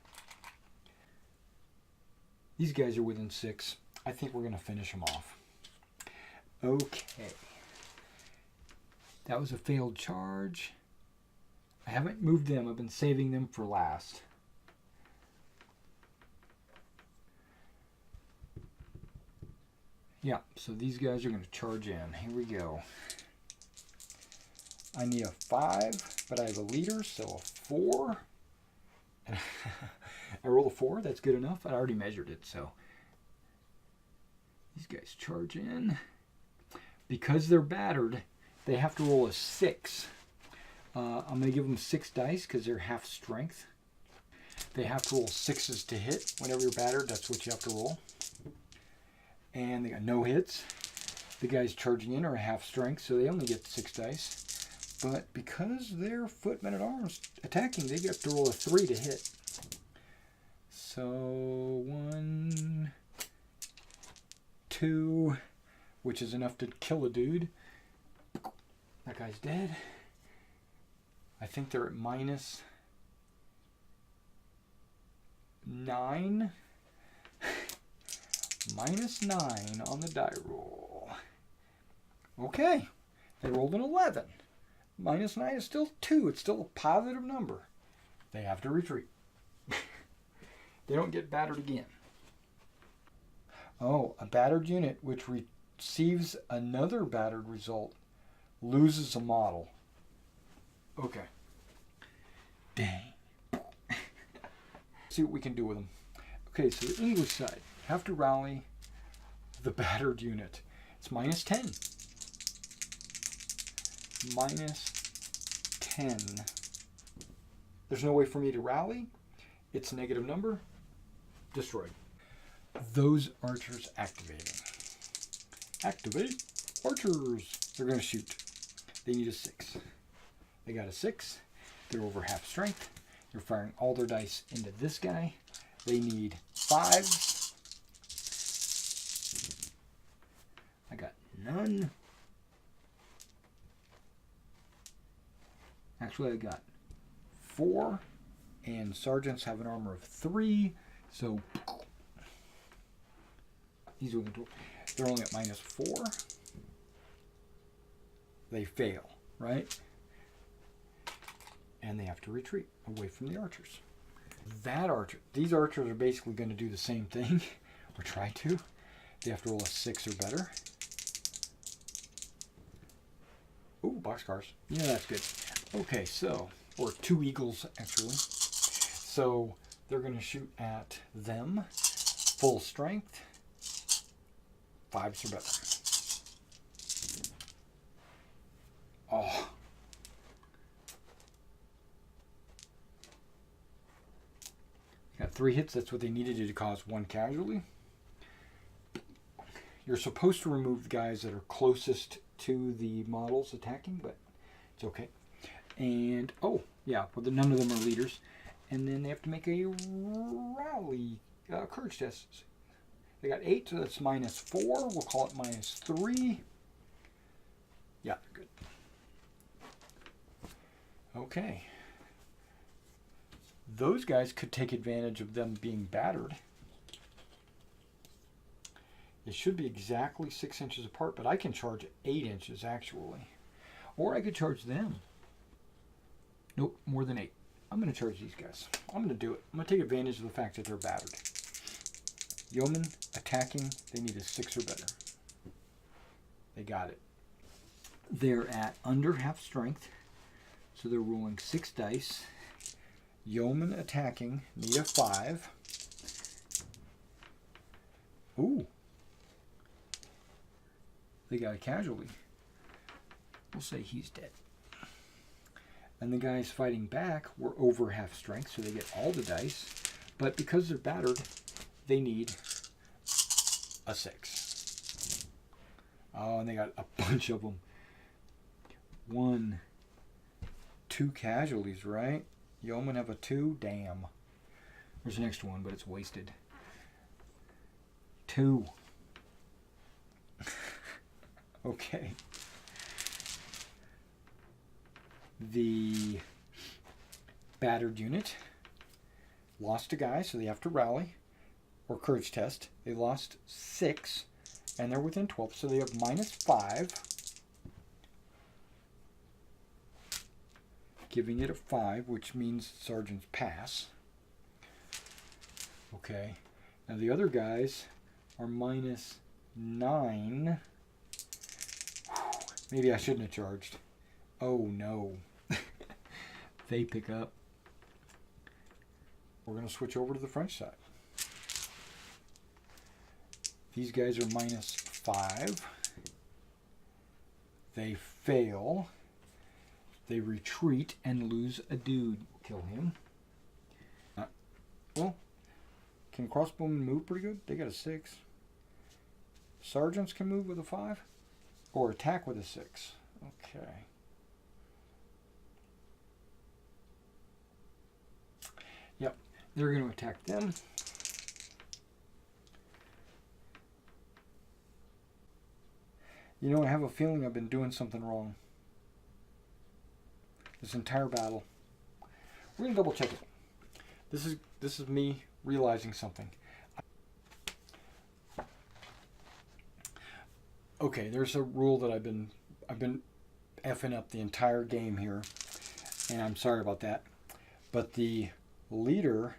These guys are within 6. I think we're going to finish them off. Okay. That was a failed charge. I haven't moved them. I've been saving them for last. Yeah, so these guys are going to charge in. Here we go. I need a 5, but I have a leader, so a 4. I roll a 4. That's good enough. I already measured it, so. These guys charge in. Because they're battered, they have to roll a 6. I'm going to give them 6 dice because they're half strength. They have to roll 6s to hit. Whenever you're battered, that's what you have to roll. And they got no hits. The guys charging in are half strength, so they only get 6 dice. But because they're footmen at arms attacking, they get to roll a 3 to hit. So 1, 2, which is enough to kill a dude. That guy's dead. I think they're at -9. -9 on the die roll. Okay. They rolled an 11. -9 is still 2. It's still a positive number. They have to retreat. They don't get battered again. Oh, a battered unit which receives another battered result loses a model. Okay. Dang. See what we can do with them. Okay, so the English side have to rally the battered unit. It's -10. -10. There's no way for me to rally. It's a negative number. Destroyed. Those archers activating. Activate archers. They're going to shoot. They need a 6. They got a 6. They're over half strength. They're firing all their dice into this guy. They need 5s. I got none. Actually, I got 4. And sergeants have an armor of 3. So they're only at -4. They fail, right? and they have to retreat away from the archers. These archers are basically going to do the same thing, or try to. They have to roll a 6 or better. Ooh, boxcars. Yeah, that's good. Okay, so, or 2 eagles, actually. So, they're going to shoot at them. Full strength. 5s or better. Oh. Got 3 hits. That's what they needed to cause 1 casualty. You're supposed to remove the guys that are closest to the models attacking, but it's okay. And, oh, yeah, well, none of them are leaders. And then they have to make a rally courage test. They got 8, so that's -4. We'll call it -3. Yeah, they're good. Okay. Those guys could take advantage of them being battered. They should be exactly 6 inches apart, but I can charge 8 inches actually. Or I could charge them. Nope, more than 8. I'm going to charge these guys. I'm going to do it. I'm going to take advantage of the fact that they're battered. Yeomen attacking, they need a 6 or better. They got it. They're at under half strength, so they're rolling 6 dice. Yeomen attacking need a 5. Ooh. They got a casualty. We'll say he's dead. And the guys fighting back were over half strength, so they get all the dice. But because they're battered, they need a 6. Oh, and they got a bunch of them. 1, 2 casualties, right? Yeomen have a 2. Damn. There's an extra one, but it's wasted. 2. Okay. The battered unit lost a guy, so they have to rally or courage test. They lost 6, and they're within 12, so they have -5, giving it a 5, which means sergeants pass. Okay. Now the other guys are -9. Maybe I shouldn't have charged. Oh no. They pick up. We're going to switch over to the French side. These guys are -5. They fail. They retreat and lose a dude. Kill him. Well, can crossbowmen move pretty good? They got a 6. Sergeants can move with a 5. Or attack with a 6. Okay. Yep, they're going to attack them. You know, I have a feeling I've been doing something wrong. This entire battle. We're going to double check it. This is me realizing something. Okay, there's a rule that I've been effing up the entire game here, and I'm sorry about that. But the leader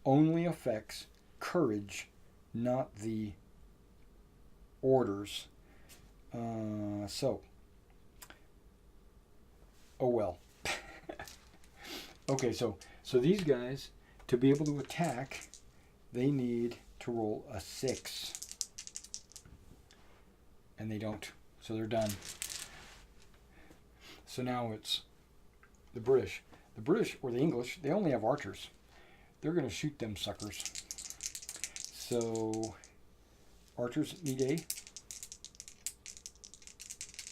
only affects courage, not the orders. Oh well. Okay, so these guys, to be able to attack, they need to roll a 6. And they don't, so they're done. So now it's the British. The British, or the English, they only have archers. They're going to shoot them suckers. So archers need a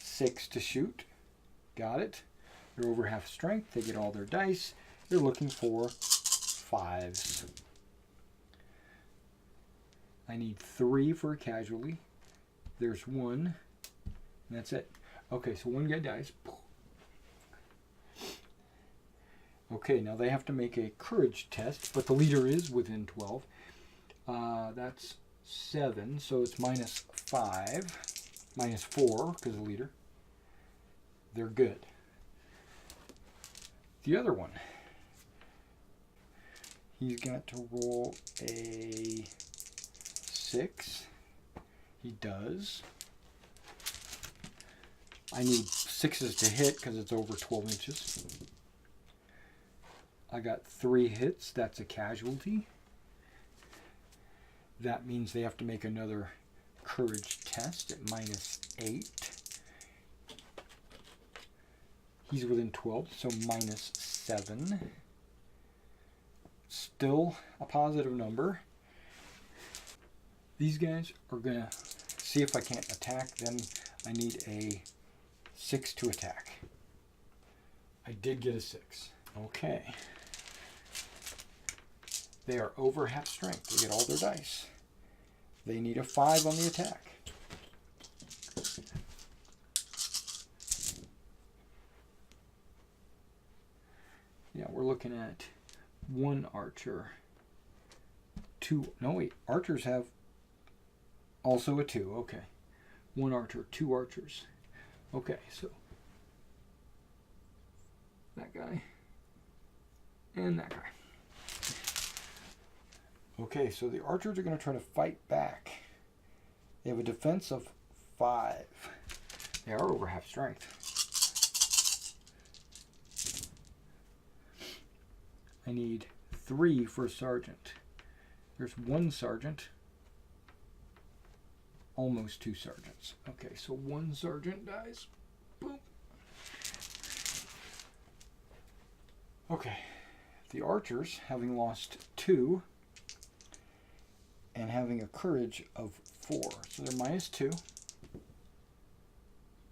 6 to shoot. Got it. They're over half strength. They get all their dice. They're looking for 5s. I need 3 for a casualty. There's 1. And that's it. Okay, so 1 guy dies. Okay, now they have to make a courage test, but the leader is within 12. That's 7, so it's -5. -4, because of the leader. They're good. The other one, he's got to roll a 6. He does. I need 6s to hit because it's over 12 inches. I got 3 hits. That's a casualty. That means they have to make another courage test at -8. He's within 12, so -7. Still a positive number. These guys are going to see if I can't attack them. I need a 6 to attack. I did get a 6. Okay. They are over half strength. They get all their dice. They need a 5 on the attack. Yeah, we're looking at 1 archer. 2. No, wait. Archers have also a 2. Okay. 1 archer, 2 archers. Okay, so that guy and that guy. Okay, so the archers are going to try to fight back. They have a defense of 5. They are over half strength. I need 3 for a sergeant. There's 1 sergeant. Almost 2 sergeants. Okay, so 1 sergeant dies. Boom. Okay, the archers, having lost 2 and having a courage of 4, so they're -2.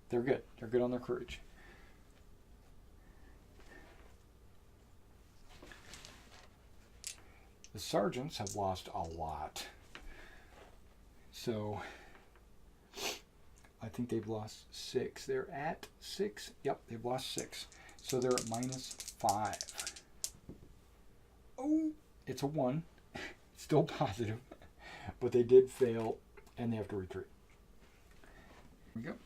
They're good. They're good on their courage. The sergeants have lost a lot. So I think they've lost 6. They're at 6. Yep, they've lost 6. So they're at -5. Oh, it's a 1. Still positive. But they did fail, and they have to retreat. Here we go.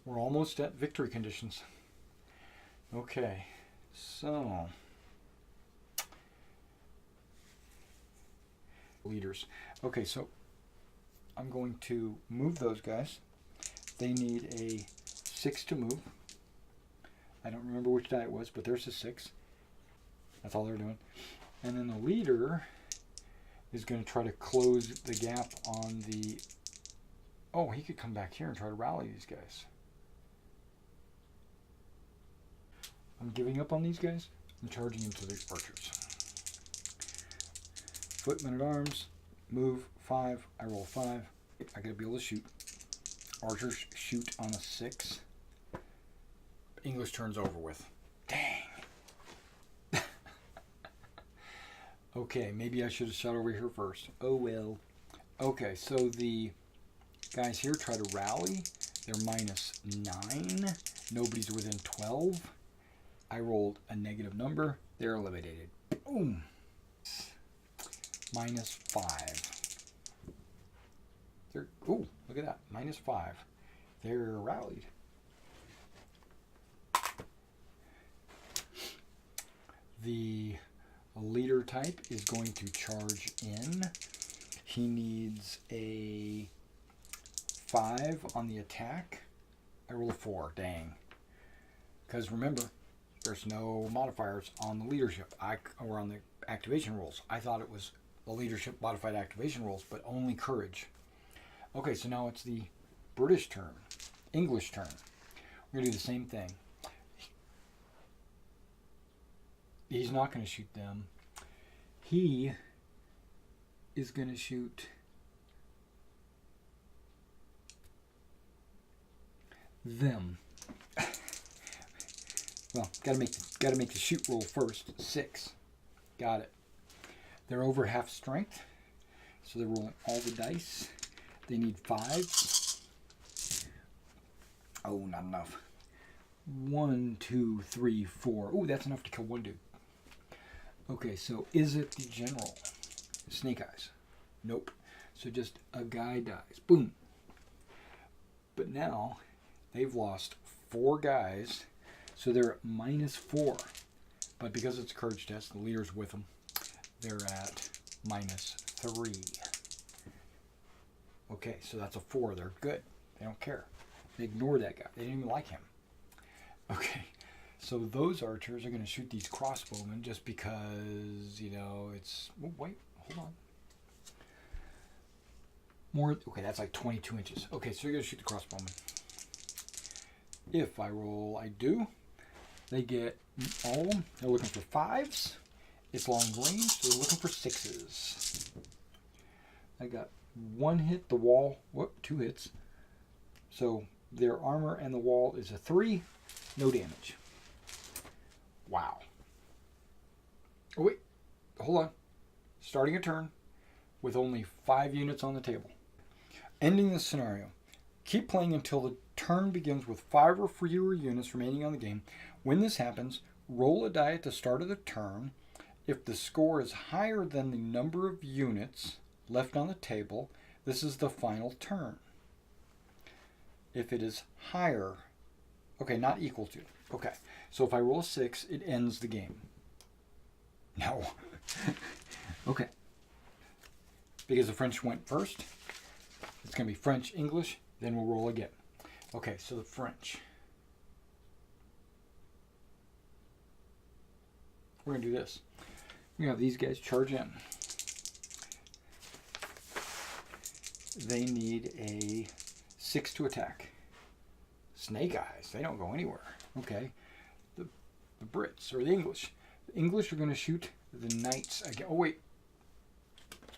We're almost at victory conditions. Okay, so leaders. Okay, so I'm going to move those guys. They need a 6 to move. I don't remember which die it was, but there's a 6. That's all they're doing. And then the leader is going to try to close the gap on the... Oh, he could come back here and try to rally these guys. I'm giving up on these guys. I'm charging into the archers. Footmen at arms. Move 5. I roll 5. I gotta be able to shoot. Archers shoot on a 6. English turn's over with. Dang. Okay, maybe I should have shot over here first. Oh well. Okay, so the guys here try to rally. They're -9. Nobody's within 12. I rolled a negative number. They're eliminated. Boom. -5. They're, oh, look at that. -5. They're rallied. The leader type is going to charge in. He needs a 5 on the attack. I roll a 4. Dang. Because remember, there's no modifiers on the leadership or on the activation rolls. I thought it was the leadership modified activation rolls, but only courage. Okay, so now it's the British turn. English turn. We're going to do the same thing. He's not going to shoot them. He is going to shoot them. Well, gotta make the shoot roll first. 6. Got it. They're over half strength, so they're rolling all the dice. They need 5. Oh, not enough. 1, 2, 3, 4. Oh, that's enough to kill one dude. Okay, so is it the general? Snake Eyes. Nope. So just a guy dies. Boom. But now They've lost 4 guys, so they're at -4. But because it's a courage test, the leader's with them. They're at -3. Okay, so that's a 4. They're good. They don't care. They ignore that guy. They didn't even like him. Okay, so those archers are going to shoot these crossbowmen just because, you know, it's... Oh, wait, hold on. More... Okay, that's like 22 inches. Okay, so you're going to shoot the crossbowmen. If I roll, I do. They get all of them. They're looking for 5s. It's long range, so they're looking for 6s. I got 1 hit, the wall. Whoop, 2 hits. So their armor and the wall is a 3. No damage. Wow. Oh, wait. Hold on. Starting a turn with only 5 units on the table. Ending the scenario. Keep playing until the turn begins with 5 or fewer units remaining on the game. When this happens, roll a die at the start of the turn. If the score is higher than the number of units left on the table, this is the final turn. If it is higher, okay, not equal to. Okay, so if I roll a 6, it ends the game. No. Okay. Because the French went first, it's going to be French, English, then we'll roll again. Okay, so the French. We're going to do this. We have these guys charge in. They need a 6 to attack. Snake eyes, they don't go anywhere. Okay, the Brits, or the English. The English are going to shoot the knights again. Oh, wait.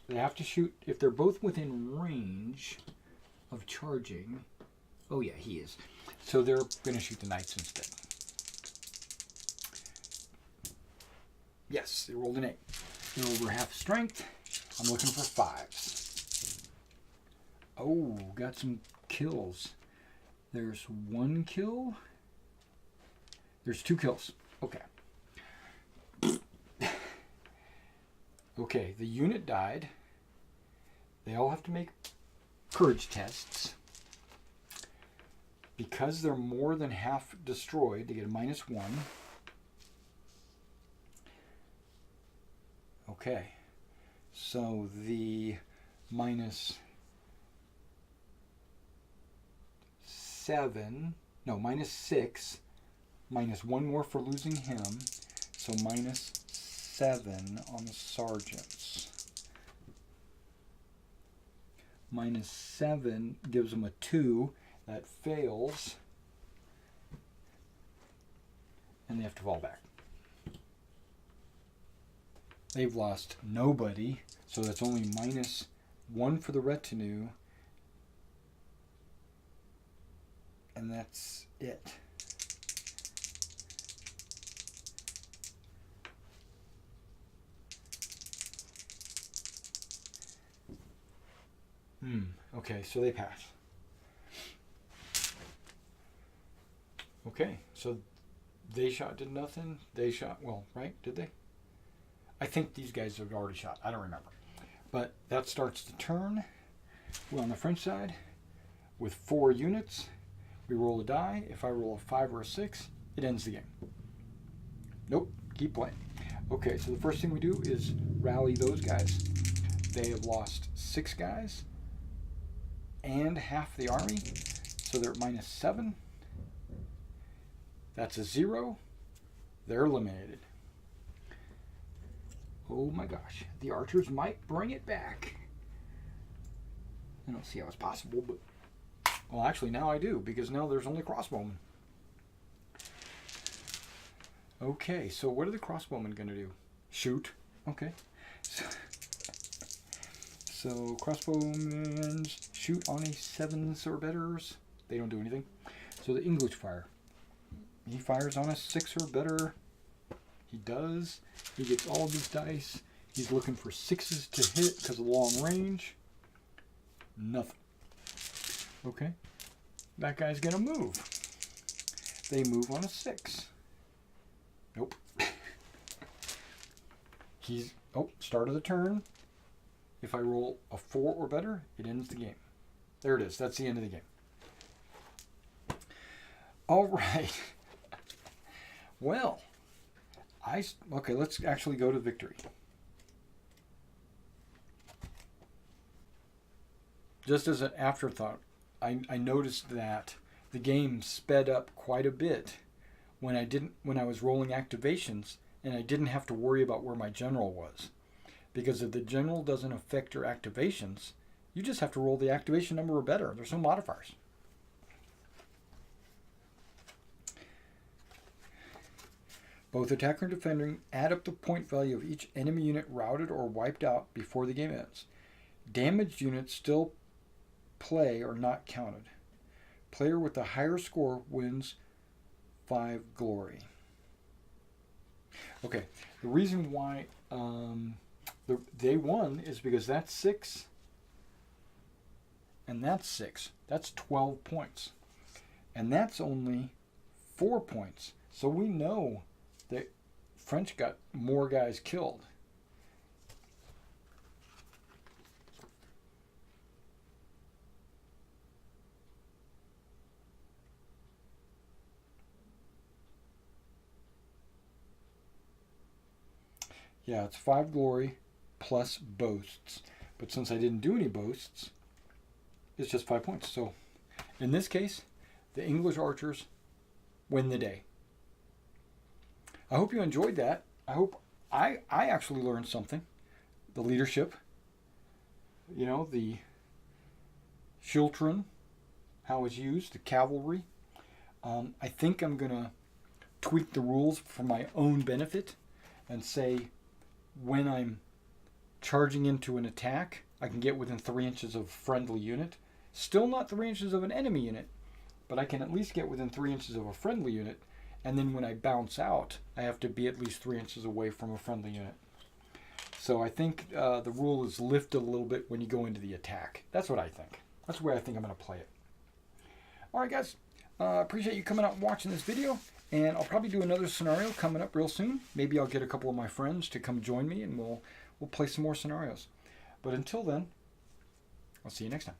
They have to shoot, if they're both within range of charging. Oh, yeah, he is. So they're going to shoot the knights instead. Yes, they rolled an 8. They're over half strength. I'm looking for 5s. Oh, got some kills. There's 1 kill. There's 2 kills. Okay. Okay, the unit died. They all have to make courage tests. Because they're more than half destroyed, they get a -1. Okay. So the -7, no, -6, -1 more for losing him, so -7 on the sergeants. -7 gives them a 2, that fails, and they have to fall back. They've lost nobody, so that's only -1 for the retinue, and that's it. Okay, so they pass. Okay, so they shot did nothing. They shot, well, right? Did they? I think these guys have already shot. I don't remember. But that starts the turn. We're on the French side with 4 units. We roll a die. If I roll a 5 or a 6, it ends the game. Nope, keep playing. Okay, so the first thing we do is rally those guys. They have lost 6 guys and half the army, so they're at -7. That's a 0. They're eliminated. Oh my gosh, the archers might bring it back. I don't see how it's possible, but... Well, actually, now I do, because now there's only crossbowmen. Okay, so what are the crossbowmen going to do? Shoot. Okay. So crossbowmen shoot on a 7s or betters. They don't do anything. So the English fire. He fires on a 6 or better. He does. He gets all of his dice. He's looking for 6s to hit because of long range. Nothing. Okay. That guy's going to move. They move on a 6. Nope. He's... Oh, start of the turn. If I roll a 4 or better, it ends the game. There it is. That's the end of the game. All right. Well, okay, let's actually go to victory. Just as an afterthought, I noticed that the game sped up quite a bit when I was rolling activations, and I didn't have to worry about where my general was. Because if the general doesn't affect your activations, you just have to roll the activation number or better. There's no modifiers. Both attacker and defender add up the point value of each enemy unit routed or wiped out before the game ends. Damaged units still play are not counted. Player with the higher score wins 5 glory. Okay, the reason why they won is because that's 6 and that's 6. That's 12 points. And that's only 4 points. So we know that French got more guys killed. Yeah, it's 5 glory plus boasts. But since I didn't do any boasts, it's just 5 points. So in this case, the English archers win the day. I hope you enjoyed that. I hope I actually learned something. The leadership, the schiltron, how it's used, the cavalry. I think I'm going to tweak the rules for my own benefit and say when I'm charging into an attack, I can get within 3 inches of a friendly unit. Still not 3 inches of an enemy unit, but I can at least get within 3 inches of a friendly unit. And then when I bounce out, I have to be at least 3 inches away from a friendly unit. So I think the rule is lifted a little bit when you go into the attack. That's what I think. That's the way I think I'm going to play it. All right, guys. Appreciate you coming out and watching this video. And I'll probably do another scenario coming up real soon. Maybe I'll get a couple of my friends to come join me and we'll play some more scenarios. But until then, I'll see you next time.